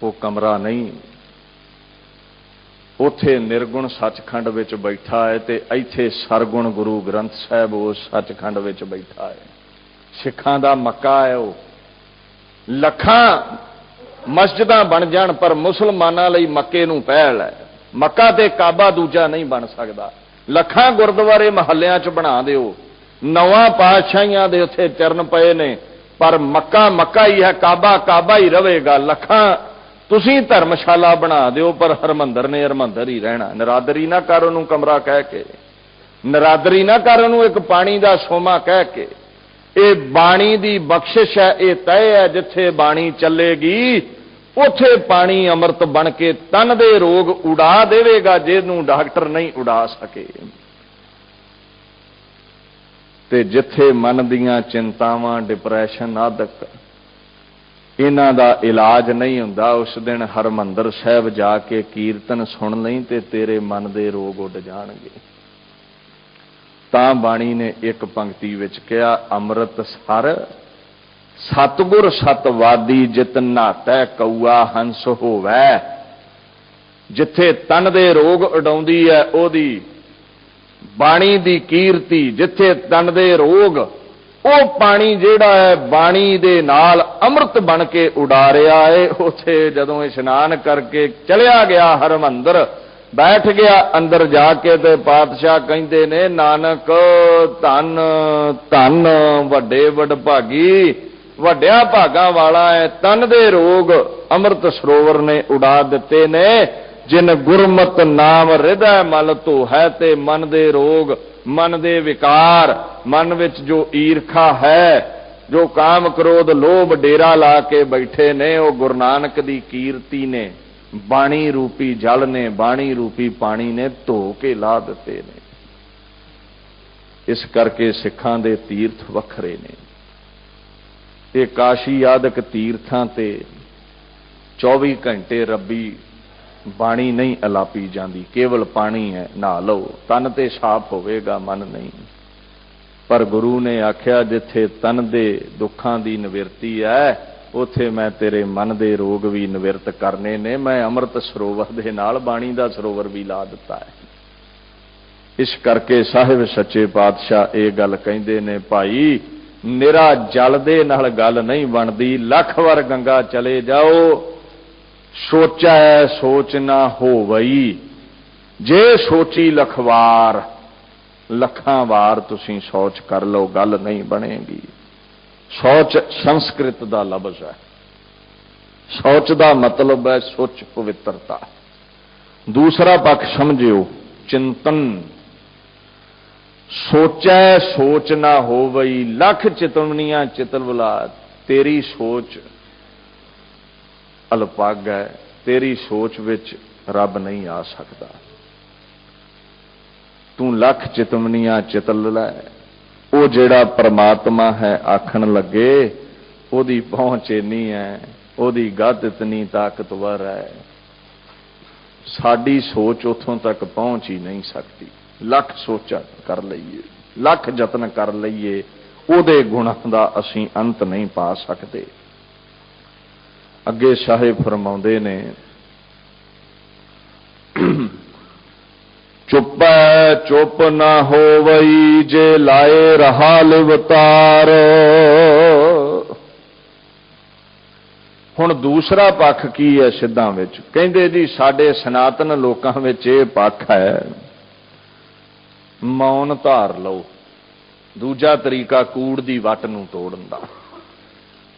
वो कमरा नहीं, उथे निर्गुण सचखंड विच बैठा है, ते इत्थे सरगुण गुरु ग्रंथ साहिब उस सचखंड विच बैठा है। सिखां दा मक्का है। वो लखां मस्जिदां बन जाण पर मुसलमानां लई मक्के नूं पहल है। मक्का ते काबा दूजा नहीं बन सकदा। लखां गुरद्वारे महल्लियां च बना दिओ, 9 पातशाहियां दे उत्थे चरण पए ने, पर मक्का मक्का ही है, काबा काबा ही रहेगा। लखां तुसीं धर्मशाला बना दिओ, पर हरमंदर ने हरमंदर ही रहना। नरादरी ना कर उहनूं कमरा कह के, नरादरी ना कर उहनूं एक पानी दा सोमा कह के। ये बाणी दी बख्शिश है, ये तय है। जिथे बाणी चलेगी उथे पानी अमृत बन के तन दे रोग उड़ा देवेगा, जिहनूं डॉक्टर नहीं उड़ा सके। ते जिथे मन दीयां चिंतावां, डिप्रैशन, आदक इन्हां दा इलाज नहीं हुंदा। उस दिन हरमंदर साहिब जाके कीर्तन सुन लई ते तेरे मन दे रोग उड जाणगे। तां बाणी ने एक पंक्ति विच कहा, अमृत सर सतगुर सतवादी जित नातै कौआ हंस होवै। जिथे तन दे रोग उडाउंदी है ओदी बाणी दी कीर्ति, जिथे तन दे रोग ਉਹ पानी ਜਿਹੜਾ है बाणी दे नाल अमृत बन के उड़ा रहा है। उथे जदों इशनान करके चलिया गया हरमंदर, बैठ गया अंदर जाके, ते पातशाह कहते ने नानक धन धन वड्डे वडभागी, वड्डिया भागां वाला है। तन दे रोग अमृत सरोवर ने उड़ा दिते ने। जिन गुरमत नाम हृदय मल तो है, ते मन दे रोग, मन दे विकार, मन विच जो ईर्खा है, जो काम क्रोध लोभ डेरा ला के बैठे ने, वो गुरु नानक दी कीर्ति ने, बाणी रूपी जल ने, बाणी रूपी पानी ने धो के ला दिते ने। इस करके सिखां दे तीर्थ वखरे ने। ये काशी आदਿਕ तीर्थां ते 24 घंटे रब्बी बाणी नहीं अलापी जाती, केवल पानी है, नहा लो, तन ते साफ होवेगा, मन नहीं। पर गुरु ने आख्या जिथे तन दे दुखां दी निवृत्ति है, उथे मैं तेरे मन दे रोग भी निवृत्त करने ने। मैं अमृत सरोवर दे नाल बाणी दा सरोवर भी ला दिता है। इस करके साहिब सच्चे पातशाह ये गल कहिंदे ने, भाई निरा जल दे नाल गल नहीं बनदी, लख वार गंगा चले जाओ, सोचा है सोच ना हो वई। जे सोची लखवार, लखां वार तुसीं सोच कर लो, गल नहीं बनेगी। सोच संस्कृत दा लफ्ज़ है। सोच दा मतलब है सोच पवित्रता। दूसरा पक्ष समझियो चिंतन। सोचै सोच ना हो वई, लख चितवनियां चितवला, तेरी सोच अल्पग है, तेरी सोच विच रब नहीं आ सकता। तू लख चितवनियां चितल लै, वो जेड़ा परमात्मा है आखण लगे, ओदी पहुंच इन्नी है, ओदी गत इतनी ताकतवर है, साडी सोच उथों तक पहुंच ही नहीं सकती। लख सोचा कर लईए, लख जतन कर लईए, ओदे गुणां दा असीं अंत नहीं पा सकते। अगे साहिब फरमाउंदे ने, चुप है चुप ना होवई, जे लाए रहा लिवतार। हुण दूसरा पक्ष की है सिद्धां विच, कहंदे जी साडे सनातन लोकां विच इह पक्ष है मौन धार लो। दूजा तरीका कूड़ दी वट नूं तोड़न दा।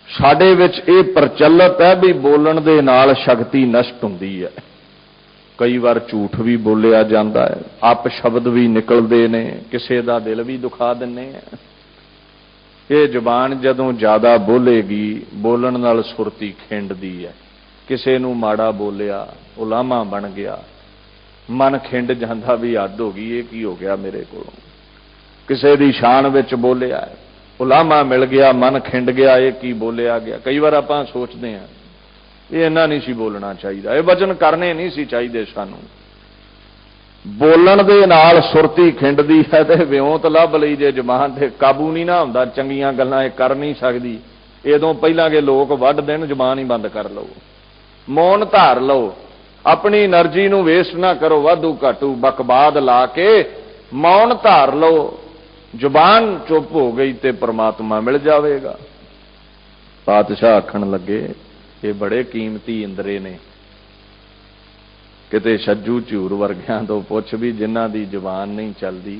साडे विच इह प्रचलित है भी बोलण दे नाल शक्ति नष्ट हुंदी है। कई बार झूठ भी बोलिया जाता है, अप शब्द भी निकलते ने, किसी का दिल भी दुखा दिंने हैं। ये जुबान जदों ज़्यादा बोलेगी, बोलण नाल सुरती खिंडदी है। किसी नूं माड़ा बोलिया, उलामा बन गया, मन खिंड जांदा भी हद हो गई, ये की हो गया मेरे कोलों। किसी दी शान विच बोलिया, उलामा मिल गया, मन खिंड गया, ये की बोलिया गया। कई बार आपां सोचते हैं ये इन्ना नहीं सी बोलना चाहिए, ये वचन करने नहीं सी चाहिए। सानू बोलण दे नाल सुरती खिंडदी है ते विਉਂਤ लभ लई, जे जबान ते काबू नहीं ना हुंदा, चंगियां गल्लां ये कर नहीं सकदी। इदों पहलां के लोग वढ देण, जबान ही बंद कर लो, मौन धार लो, अपनी एनर्जी नूं वेस्ट ना करो, वाधू घाटू बकवाद ला के मौन धार लो। जुबान चुप हो गई ते परमात्मा मिल जाएगा। पातशाह आखण लगे ये बड़े कीमती इंदरे ने, किते छज्जू झूर वर्गियां तो पुछ भी, जिन्हां दी जुबान नहीं चलती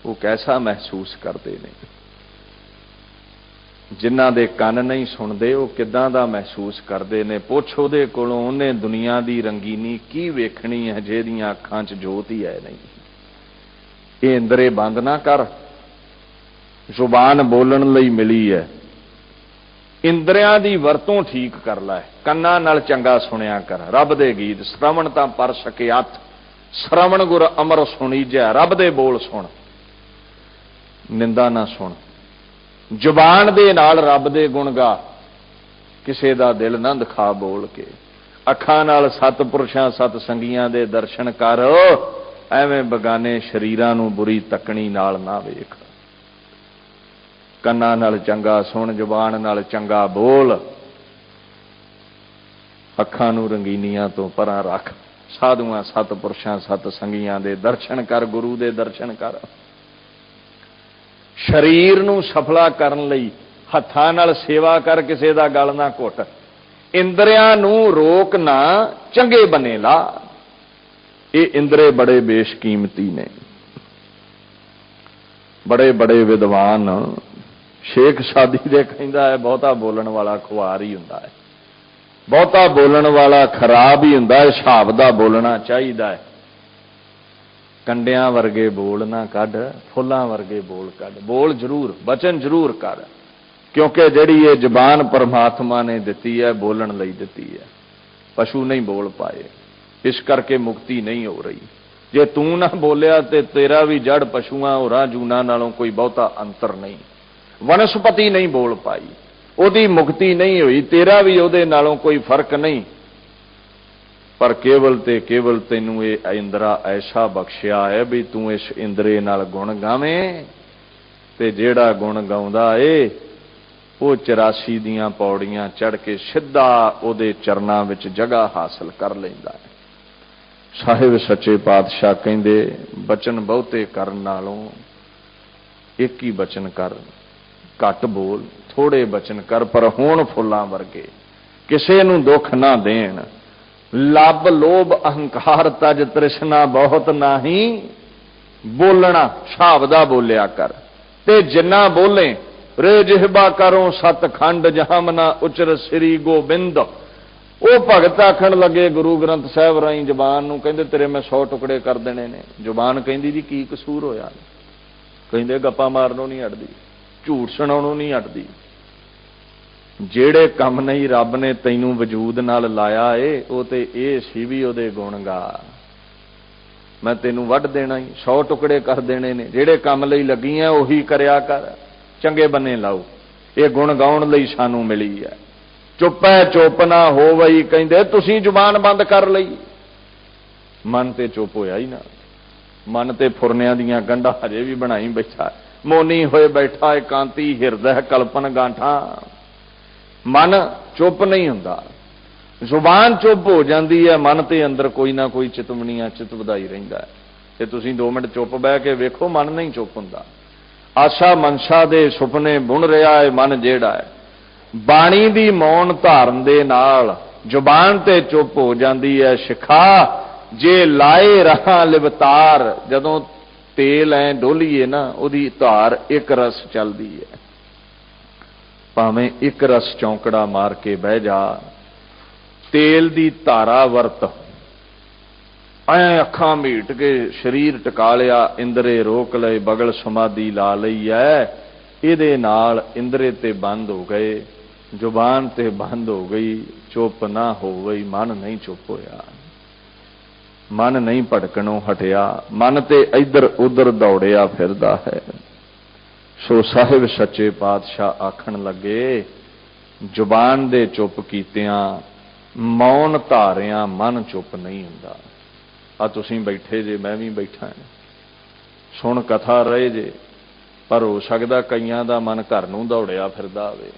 वो कैसा महसूस करते हैं, जिन्हां दे कन नहीं सुनते वो किदां दा महसूस करते हैं। पुछ उहदे कोलों, उन्हें दुनिया दी रंगीनी की वेखनी है जिहदियां अखां च जोत ही है नहीं। ये इंदरे बंद ना कर, जुबान बोलण लई मिली है, इंद्रियां दी वरतों ठीक कर लै, कन्नां नाल चंगा सुनिया कर। रब दे गीत श्रवण तां पर सके हथ, श्रवण गुर अमर सुणीजै। रब दे बोल सुन, निंदा ना सुन। जुबान दे नाल रब दे गुण गा, किसी का दिल ना दिखा बोल के। अखां नाल सतपुरुषां सत संगियां दे दर्शन कर, एवें बगाने शरीरां नूं बुरी तकनी नाल ना वेख। कन्नां नाल चंगा सुन, जुबान नाल चंगा बोल, अखां नूं रंगीनियां तो परां रख। साधुआं सतपुरुषां सत संगियां दे दर्शन कर, गुरु दे दर्शन कर। शरीर नूं सफला करन लई हत्थां नाल सेवा कर, किसी दा गल ना घुट। इंद्रियां नूं रोक ना, चंगे बने ला। ये इंद्रे बड़े बेशकीमती ने। बड़े बड़े विद्वान शेख सादी दे कहंदा है, बहुता बोलण वाला खुआर ही हुंदा है, बहुता बोलण वाला खराब ही हुंदा है, हिसाब दा बोलना चाहिदा है। कंडियां वर्गे बोल ना कढ, फुल्लां वर्गे बोल कढ। बोल जरूर, वचन जरूर कर, क्योंकि जिहड़ी ये जबान परमात्मा ने दिती है, बोलण लई दिती है। पशु नहीं बोल पाए, इस करके मुक्ति नहीं हो रही। जे तू ना बोलिया ते तेरा भी जड़ पशुआं होरां जूनां नालों कोई बहुता अंतर नहीं। वनस्पति नहीं बोल पाई, ओदी मुक्ति नहीं हुई, तेरा भी ओदे नालों कोई फर्क नहीं। पर केवल ते केवल तैनूं ये इंद्रा ऐसा बख्शिया है भी तू इस इंद्रे नाल गुण गावें, ते जेड़ा गुण गाउंदा ए वो 84 दियां पौड़ियां चढ़ के सीधा ओदे चरनां विच जगह हासिल कर लैंदा है। साहिब सच्चे पातशाह कहंदे, बचन बहुते करन नालों एक ही बचन कर, घट बोल, थोड़े बचन कर, पर होण फुल्लां वर्गे, किसे नूं दुख ना देण। लब लोभ अहंकार तज तृष्णा बहुत नाही, बोलना हिसाब दा बोलिया कर। ते जिन्ना बोले रे जिहबा करो सतखंड, जहामना उचर श्री गोबिंद। वो भगत आखण लगे गुरु ग्रंथ साहिब राई जबान नूं, कहंदे तेरे मैं 100 टुकड़े कर देने ने। जुबान कहंदी जी की कसूर होया? कहंदे गप्पा मारनों नहीं हटदी, झूठ सुनाउणों नहीं हटदी। जेड़े काम नहीं रब ने तैनूं वजूद नाल लाया ए, वो ते ए सी भी ओदे गुण गा। मैं तैनूं वढ देना ही, 100 टुकड़े कर देने ने। जेड़े काम लई लगी है उही करया कर, चंगे बने लाओ। ये गुण गाउण लई सानूं मिली है। चुप है चुप ना हो वही, कहंदे तुसीं जुबान बंद कर लई। मन ते चुप होया ही ना। मन ते फुरनियां दियां गंढां हजे भी बनाई बैठा, मोनी होए बैठा एकांती हिरदय कल्पन गांठा। मन चुप नहीं हुंदा, जुबान चुप हो जाती है, मन ते अंदर कोई ना कोई चितवनियां चितवदा ही रहिंदा है। ते तुसीं 2 मिनट चुप बह के वेखो, मन नहीं चुप हुंदा। आशा मनशा दे सुपने बुन रहा है मन जेड़ा है। बाणी दी मौन धारन दे नाल जुबान ते चुप हो जाती है शिखा। जे लाए रहा लिवतार, जदों तेल ऐ डोलीए ना, उहदी धार एक रस चलदी है। भावें एक रस चौंकड़ा मार के बह जा, तेल दी धारा वरत। ऐ अखां मीट के शरीर टका लिया, इंद्रे रोक लए, बगल समाधि ला लई है। इहदे नाल इंद्रे ते बंद हो गए, जुबान ते बंद हो गई, चुप ना हो गई। मन नहीं चुप होया, मन नहीं भटकणों हटिया, मन ते इधर उधर दौड़िया फिरदा है। सो साहिब सच्चे पातशाह आखण लगे, जुबान दे चुप कीतियां, मौन धारियां मन चुप नहीं हुंदा। आ तुसीं बैठे जे, मैं भी बैठा है, सुन कथा रहे जे, पर हो सकदा कईयां दा मन घर नूं दौड़िया फिरदा होवे,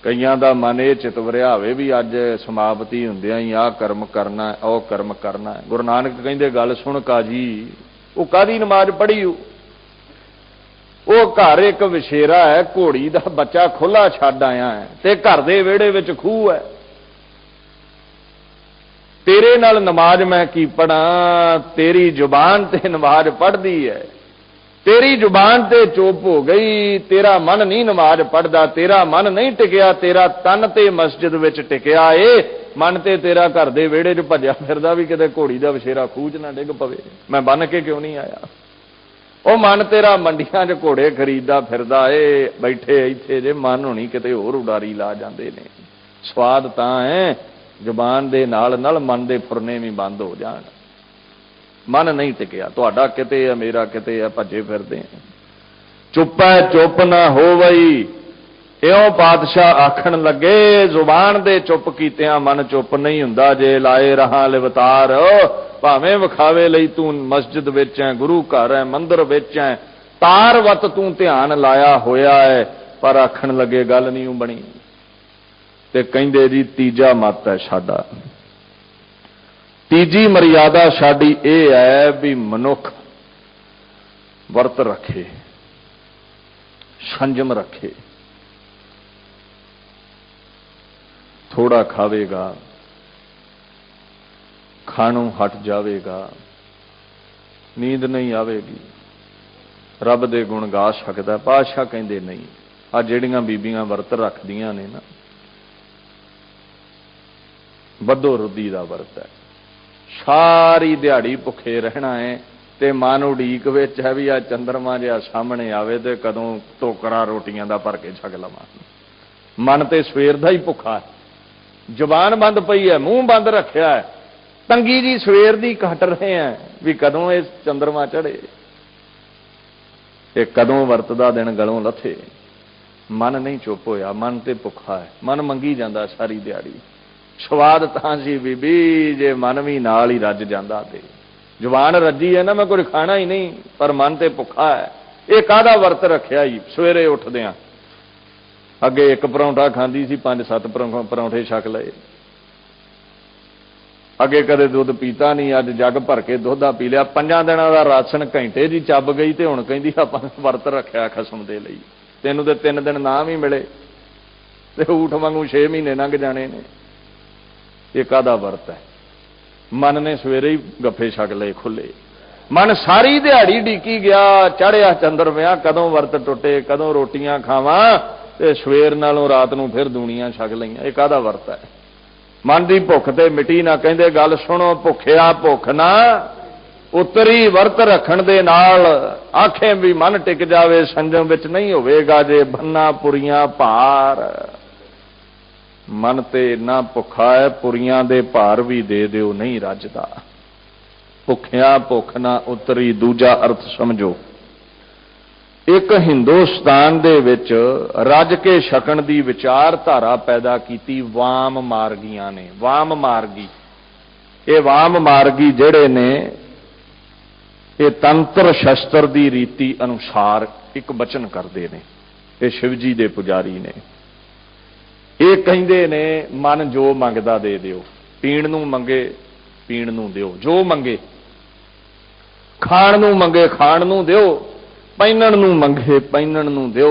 कईयां दा मन ये चितवरिया होवे भी अज समाप्ति हुंदियां ही आ कर्म करना है, ओ कर्म करना है। गुरु नानक कहंदे गल सुन काजी, वो कादी नमाज पढ़ी? वो घर एक विशेरा है, घोड़ी दा बच्चा खुला छड्ड आया है, ते घर दे विहड़े विच खूह है। तेरे नाल नमाज मैं की पढ़ा? तेरी जुबान ते नमाज पढ़दी है, तेरी जुबान ते चुप हो गई, तेरा मन नहीं नमाज पढ़दा, तेरा मन नहीं टिकिया, तेरा तन ते मस्जिद विच टिकिया ए, मन ते तेरा घर दे विहड़े च भज्या फिरदा भी किते घोड़ी दा विशेरा खूह च ना डिग पवे, मैं बन के क्यों नहीं आया। ਉਹ मन तेरा मंडियां 'ਚ घोड़े खरीददा फिरदा ਏ, बैठे ਇੱਥੇ जे मन होनी किते होर उडारी ला ਜਾਂਦੇ ने। स्वाद तां है जुबान दे नाल नाल मन दे फुरने भी बंद हो जाण। मन नहीं टिकिया, तुहाडा किते है, मेरा किते है, भजे फिरदे। चुप है चुप ना हो वई, इउं पातशाह आखण लगे जुबान दे चुप कीतियां मन चुप नहीं हुंदा जे लाए रहां लिवतार भावें विखावे लई तू मस्जिद विच है गुरु घर है मंदिर विच है तार वत तू ध्यान लाया होया है पर आखण लगे गल नहीं बनी ते कहिंदे जी तीजा मत है साडा तीजी मर्यादा साडी इह है भी मनुख वर्त रखे संयम रखे थोड़ा खावेगा खाणों हट जाएगा नींद नहीं आवेगी रब दे गुण गा सकता पातशाह कहंदे नहीं आ जिहड़ियां बीबियां वर्त रखदियां ने ना बदो रुदी दा वर्त है सारी दिहाड़ी भुखे रहना है ते मन उड़ीक विच है भी आ चंद्रमा जिहा सामने आवे ते कदों टोकरा रोटियां दा भर के छक लवां मन ते सवेर दा ही भुखा है जुबान बंद पई है मूँह बंद रखिया है तंगी जी सवेर दी कट रहे हैं भी कदों इस चंद्रमा चढ़े ये कदों वर्त दा दिन गलों लथे मन नहीं चुप होया मन ते भुखा है मन मंगी जांदा सारी दिहाड़ी स्वाद तां सी बीबी जे मन भी नाल ही रज जांदा ते जुबान रजी है ना मैं कुछ खाना ही नहीं पर मन ते भुखा है ये काहदा वर्त रखिया ही सवेरे उठदियां अगे एक परौंठा खांदी सी 5-7 परौंठे छक लए अगे कदे दुध पीता नहीं अज जग भर के दुध दा पी लिया 5 दिनों का राशन घंटे जी चब गई तो हुण कहंदी आपां वर्त रखिया खसम दे लई तैनूं ते 3 दिन ना भी मिले ते ऊठ वांगू 6 महीने लंघ जाने ने ये काहदा वर्त है मन ने सवेरे ही गफे छक लए खुले मन सारी दिहाड़ी डीकी गया चढ़िया चंद्रमिया कदों वर्त टुटे कदों रोटियां खावां ते सवेर नालों रात नूं फिर दूनियां छक लईआं ये काहदा वर्त है मन की भुख ते मिटी ना कहंदे गल सुनो भुखिया भुख ना उतरी वर्त रखण दे नाल आखें भी मन टिक जावे संजम विच नहीं होवेगा जे भन्ना पुरियां भार मन ते इन्ना भुखा है पुरियां दे भार भी दे दिओ नहीं रजदा भुखिया भुख ना उतरी दूजा अर्थ समझो एक हिंदुस्तान दे विच रज के छकण दी विचारधारा पैदा कीती वाम मार्गियां ने वाम मार्गी ये वाम मार्गी जिहड़े ने ये तंत्र शस्त्र दी रीति अनुसार एक वचन करते हैं ये शिवजी दे पुजारी ने ये कहिंदे ने मन जो मंगदा दे दिओ पीण नूं मंगे पीण नूं दिओ जो मंगे खाण नूं मंगे खाण नूं दिओ पहिनण नूं मंगे पहिनण नूं दिओ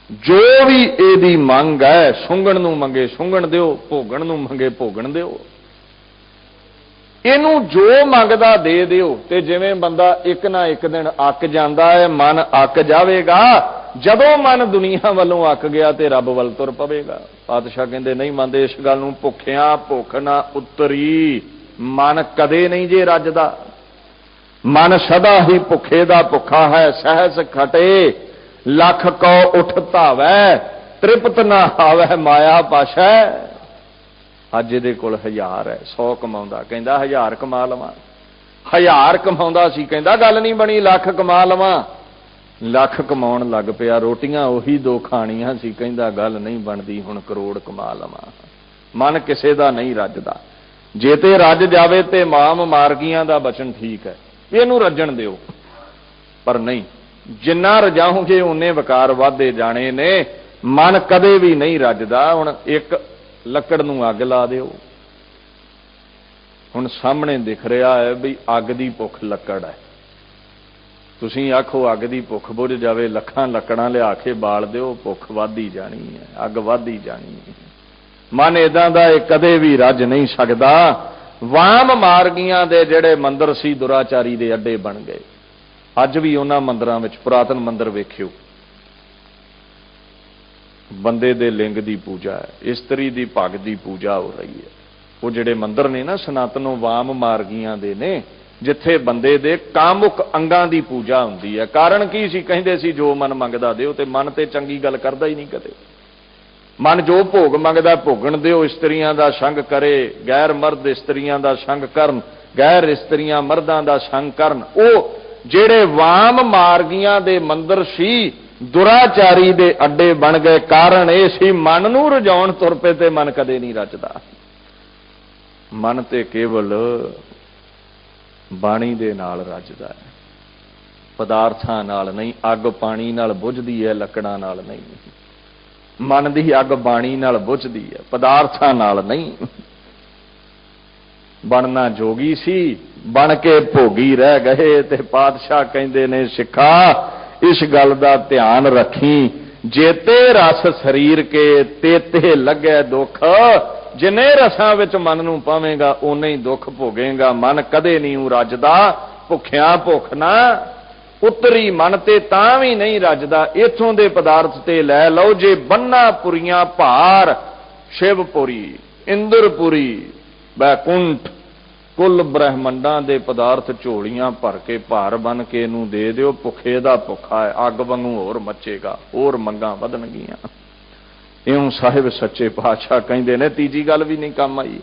जो भी एदी मंग है सुंघण नूं मंगे सुंघण दिओ भोगण नूं मंगे भोगण दिओ इनू जो मंगदा दे दिओ ते जिवें बंदा एक ना एक दिन अक जांदा है मन अक जावेगा जदों मन दुनिया वालों अक गया ते रब वल तुर पवेगा पातशाह कहंदे नहीं मंनदे इस गल नूं भुखिया भुख ना उतरी मन कदे नहीं जे रजदा मन सदा ही भुखे दा भुखा है सहस खटे लख कौ उठ धावै तृप्त ना हावै माया पाशै अज इहदे कोल 1000 है 100 कमाउंदा कहंदा 1000 कमा लवां 1000 कमाउंदा सी कहंदा गल नहीं बनी लख कमा लवां लख कमाउण लग पिया रोटियां ओही 2 खाणियां सी कहंदा गल नहीं बनदी हुण करोड़ कमा लवां मन किसे दा नहीं रजदा जे ते रज जावे ते माम मार्गियां दा बचन ठीक है इहनूं रजण दिओ पर नहीं जिन्ना रजाओगे उन्ने विकार वाधे जाने ने मन कदे भी नहीं रजदा हुण एक लकड़ नूं अग ला दिओ हुण सामने दिख रहा है भी अग दी भुख लकड़ है तुसीं आखो अग दी भुख बुझ जावे लखां लकड़ां लिया के बाल दिओ भुख वाधी जानी है अग वाधी जानी है मन इदां दा कदे भी रज नहीं सकदा वाम मार्गियां दे जिहड़े मंदिर सी दुराचारी दे अड्डे बन गए अज भी उन्हां मंदिरां विच पुरातन मंदिर वेखिओ बंदे दे लिंग दी पूजा है इस्तरी दी पग दी पूजा हो रही है वो जिहड़े मंदिर ने ना सनातनों वाम मार्गियां दे ने जिथे बंदे दे कामुक अंगां दी पूजा हुंदी है कारण की सी कहिंदे सी जो मन मंगदा दिओ ते मन ते चंगी गल करदा ही नहीं कदे मन जो भोग मंगदा भोगण दिओ इस्त्रियां दा संग करे गैर मर्द इस्त्रियां दा संग करन गैर इस्त्रियां मर्दां दा संग करन ओ जिहड़े वाम मार्गियां दे मंदिर सी दुराचारी दे अड्डे बन गए। कारण यह सी मन नूं रजाउण तुर पे ते मन कदे नहीं रचदा। मन ते केवल बाणी दे नाल रचदा है, पदार्थां नाल नहीं। अग पानी नाल बुझदी है, लकड़ां नाल नहीं। मन दी अग बाणी नाल बुझदी है, पदार्थां नाल नहीं। बनना जोगी सी, बन के भोगी रह गए। ते पातशाह कहंदे ने सिखा इस गल दा ध्यान रखी, जेते रस शरीर के तेते लगे दुख। जिन्ने रसां विच मन नूं पावेंगा उन्ने ही दुख भोगेगा। मन कदे नहीं रजदा, भुखिया भुख ना उतरी मन ते तां भी नहीं रजदा। इथों दे पदार्थ ते लै लो, जे बन्ना पुरियां भार शिवपुरी, इंद्रपुरी, बैकुंठ, कुल ब्रह्मंडां दे पदार्थ झोलियां भर के भार बन के नूं दे दिओ। भुखे दा भुखा है, अग वांगू होर मचेगा, होर मंगां वधणगीआं। इउं साहिब सच्चे पातशाह कहंदे ने तीजी गल भी नहीं काम आई।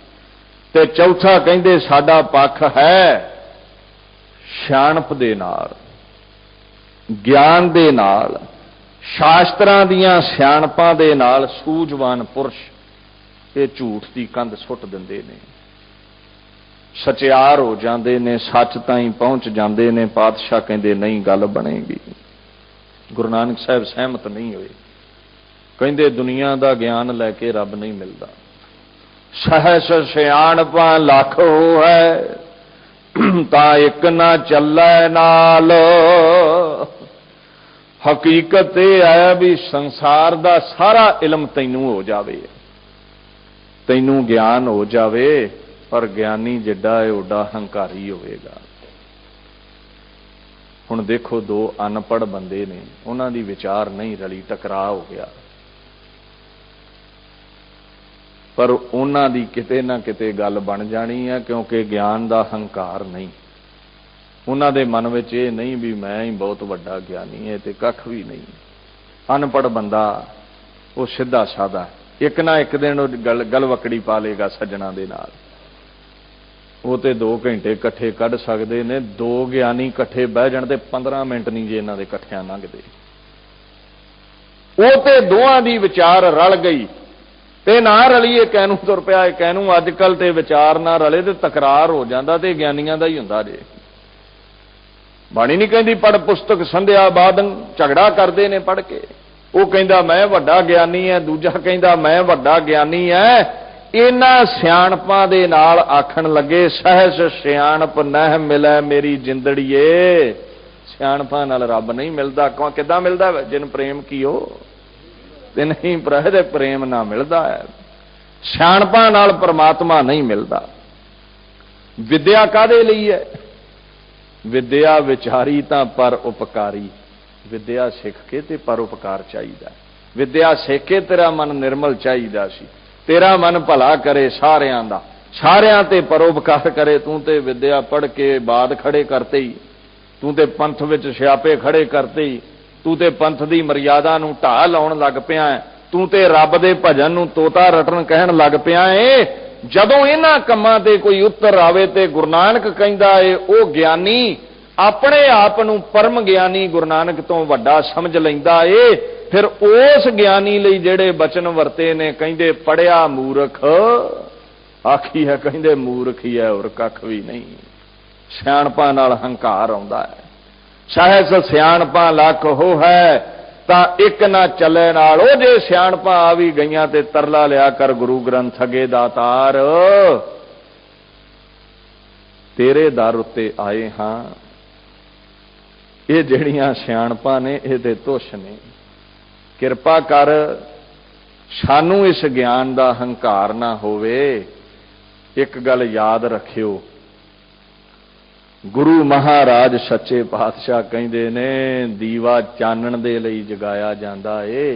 ते चौथा कहंदे साडा पक्ष है सियाणप दे नाल, ज्ञान दे नाल, शास्त्रां दीआं सियाणपां दे नाल सूझवान पुरुष ये झूठ दी कंध सुट दिंदे ने, सचियार हो जाते ने, सच ताईं पहुंच जाते ने। पातशाह कहंदे नहीं गल बनेगी। गुरु नानक साहब सहमत नहीं हुए। कहंदे दुनिया दा ज्ञान लैके रब नहीं मिलता। सहस सियाणपां लख हो है, ता एक ना चलै नाल। हकीकत यह है भी संसार दा सारा इलम तैनू हो जावे, तैनू ज्ञान हो जावे, पर ज्ञानी जिड्डा है उड्डा हंकारी होएगा। हुण देखो दो अनपढ़ बंदे ने, उन्हां दी विचार नहीं रली, टकराव हो गया, पर उन्हां दी किते ना किते गल बन जानी है, क्योंकि ज्ञान दा हंकार नहीं। उन्हां दे मन विच ये नहीं भी मैं ही बहुत वड्डा ज्ञानी है, ते कख भी नहीं। अनपढ़ बंदा वो सीधा साधा एक ना एक दिन गलवकड़ी पा लेगा सज्जणा दे नाल। वो तो 2 घंटे इकट्ठे कढ़ सकते हैं। 2 ज्ञानी इकट्ठे बह जाण ते 15 मिनट नहीं जे इन्हां दे इकट्ठियां लंघदे। वो तो दोवां दी विचार रल गई ते ना रलीए कैनू तुर पिया। कैनू अजकल ते विचार ना रले ते तकरार हो जांदा, ते ज्ञानियां दा ही हुंदा जे। बाणी नहीं कहंदी पढ़ पुस्तक संध्या बादन, झगड़ा करते ने पढ़ के। वो कहंदा मैं वड्डा ज्ञानी है, दूजा कहंदा मैं वड्डा ज्ञानी है। इन्हां सियाणपां दे नाल आखण लगे सहस सियाणप नह मिलै मेरी जिंदड़ीए। सियाणपां नाल रब नहीं मिलदा। किदां मिलदा? जिन प्रेम कीओ ते नहीं प्रहद प्रेम ना मिलदा है। सियाणपां नाल परमात्मा नहीं मिलदा। विद्या कादे लई है? विद्या विचारी तां पर उपकारी। विद्या सिख के ते पर उपकार चाहिदा। विद्या सिख के तेरा मन निर्मल चाहिदा सी, तेरा मन भला करे सारियां दा, सारियां ते परोपकार करे। तू ते विद्या पढ़ के बाद खड़े करते ही, तू ते पंथ विच सियापे खड़े करते ही, तू ते पंथ दी मर्यादा नूं ढाह लाउण लग पिया है, तू ते रब दे भजन नूं तोता रटन कहण लग पिया है। जदों इन्हां कम्मां ते कोई उत्तर आवे ते गुरु नानक कहंदा है ओ ज्ञानी अपने आप नूं परम ज्ञानी गुरु नानक तो वड्डा समझ लैंदा है। फिर उस ज्ञानी लई जेड़े बचन वरते ने, कहंदे पढ़िया मूर्ख आखी है, कहंदे मूर्ख ही है और कख भी नहीं। सियाणपां नाल हंकार आउंदा है। सहस सियाणपां लख हो है, तां एक ना चले नाल। ओ जे सियाणपां आ भी गईयां ते तरला लिया कर गुरु ग्रंथ अगे दातार, तेरे दर उत्ते आए हां। ये ਜਿਹੜੀਆਂ ਸਿਆਣਪਾਂ ने ਇਹਦੇ तुश ने। किरपा कर सानू इस ज्ञान का हंकार ना होवे। एक गल याद रखियो, गुरु महाराज सच्चे पातशाह कहंदे ने दीवा चानण दे लई जगाया जांदा है।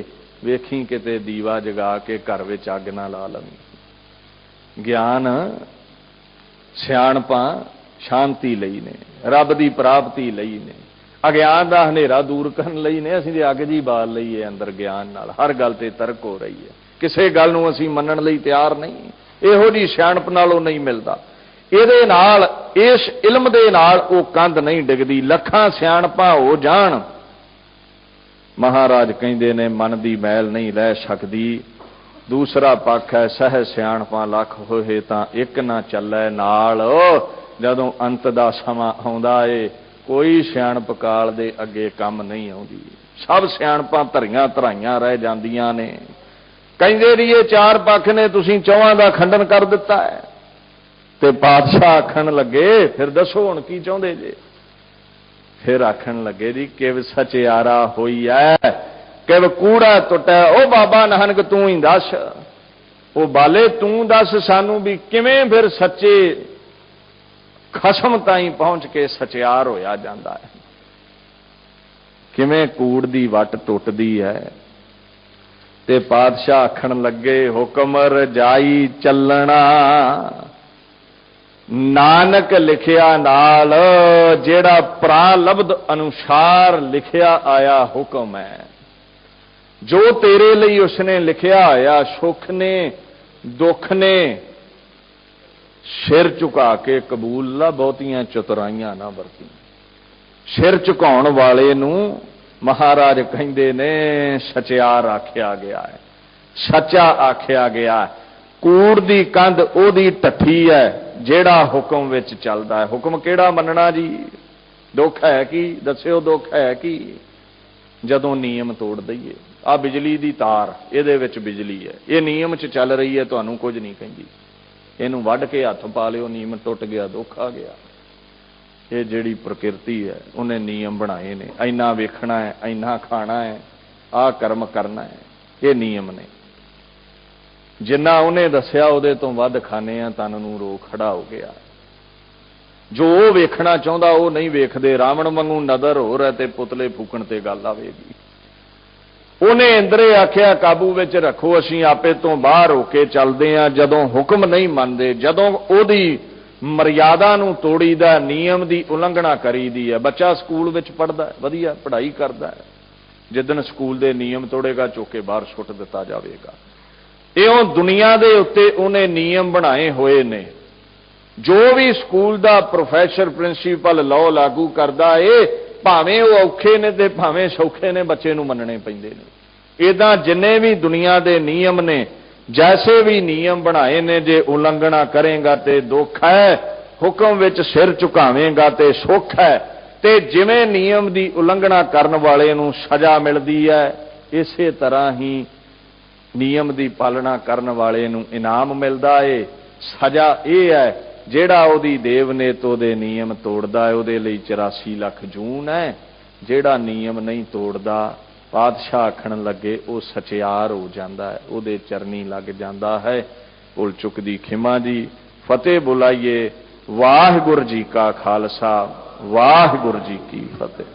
वेखी किते दीवा जगा के घर विच अग ना ला लवीं। ज्ञान सियाणपां शांति लई ने, रब दी प्राप्ति लई ने, अज्ञान का हनेरा दूर करने लई ने। असीं ते अग जी बाल लईए अंदर ज्ञान नाल। हर गल ते तर्क हो रही है, किसी गल नूं असीं मन्नण लई तैयार नहीं। इहो जी सियाणप नालों नहीं मिलदा। इहदे नाल इस इल्म दे नाल ओह कंध नहीं डिगदी। लखां सियाणपां हो जाण, महाराज कहते ने मन की मैल नहीं लै सकती। दूसरा पक्ष है सह सियाणपा लख होए तां एक ना चलै नाल। जदों अंत दा समा आउंदा है कोई सियाणप काल दे अगे कम नहीं आउंदी। सब सियाणपां धरियां धराइयां रह जांदियां ने। कहंदे रहिए चार पक्ष ने तुसीं चौहां दा खंडन कर दिता है। ते पातशाह आखण लगे फिर दसो हुण की चाहुंदे जे। फिर आखण लगे जी किव सचियारा होई है किव कूड़ा टुटा। ओ बाबा नानक तू ही दस। ओ बाले तू दस सानू भी किवें फिर सच्चे खसम ताईं पहुंच के सचियार होया जांदा है। किवें कूड़ दी वट टुटदी है। ते पातशाह आखण लगे हुक्म रजाई चलना नानक लिखिया नाल। जेड़ा प्रालब्ध अनुसार लिखिया आया हुक्म है। जो तेरे लिए उसने लिखिया आया सुख ने दुख ने सिर झुका के कबूल ला। बहुतियां चतुराइयां ना वरती। सिर झुकाउण वाले नूं महाराज कहंदे ने सचियार आख्या गया है, सच्चा आख्या गया है। कूड़ दी कंध ओदी टट्ठी है जेड़ा हुक्म विच चलदा है। हुक्म केड़ा मनना जी? दुख है कि दस्यो दुख है कि जदों नियम तोड़ दईए। आ बिजली दी तार इहदे विच बिजली है, ये नियम च चल रही है, तुहानूं कुछ नहीं कहिंदी। इहनूं वढ के हत्थ पा लिओ नियम टुट गया दुख आ गया। ये जिहड़ी प्रकृति है उन्हें नियम बनाए ने। इन्ना वेखना है, इन्ना खाना है, आ कर्म करना है, ये नियम ने। जिन्ना उन्हें दसिया उहदे तो वध खाने आ तन नूं रोग खड़ा हो गया। जो वो वेखना चाहुंदा वो नहीं वेखदे। रावण वांगू नदर हो रहा ते पुतले फूकण ते गल आवेगी। उन्हें इंदरे आख्या काबू विच रखो, असीं आपे तो बाहर होके चलदे आ। जदों हुक्म नहीं मनदे, जदों ओदी मर्यादा नूं तोड़ीदा, नियम दी उलंघना करीदी है। बच्चा स्कूल विच पढ़दा है, वधिया पढ़ाई करदा है, जिदन स्कूल दे नियम तोड़ेगा चुक के बाहर सुट दिता जाएगा। इउं दुनिया दे उत्ते उन्हें नियम बनाए हुए ने। जो भी स्कूल दा प्रोफैसर प्रिंसीपल लॉ लागू करदा है, भावें वो औखे ने ते भावें सौखे ने, बच्चे नूं मनने पैंदे ने। इदां जिन्ने भी दुनिया दे नियम ने, जैसे भी नियम बनाए ने, जे उलंघना करेगा ते दुख है, हुक्म विच सिर झुकावेगा ते सुख है। ते जिवें नियम दी उलंघना करन वाले नूं सजा मिलदी है, इसे तरह ही नियम दी पालना करन वाले नूं इनाम मिलदा है। सजा यह है जेड़ा ओदी देवनेत ओदे नियम तोड़दा है, ओदे लई 84 लाख जून है। जेड़ा नियम नहीं तोड़दा, पातशाह आखण लगे वो सचियार हो जाता है, ओदे चरनी लग जाता है। भुल चुक दी खिमा जी। फतेह बुलाइए। वाहिगुरू जी का खालसा, वाहिगुरू जी की फतेह।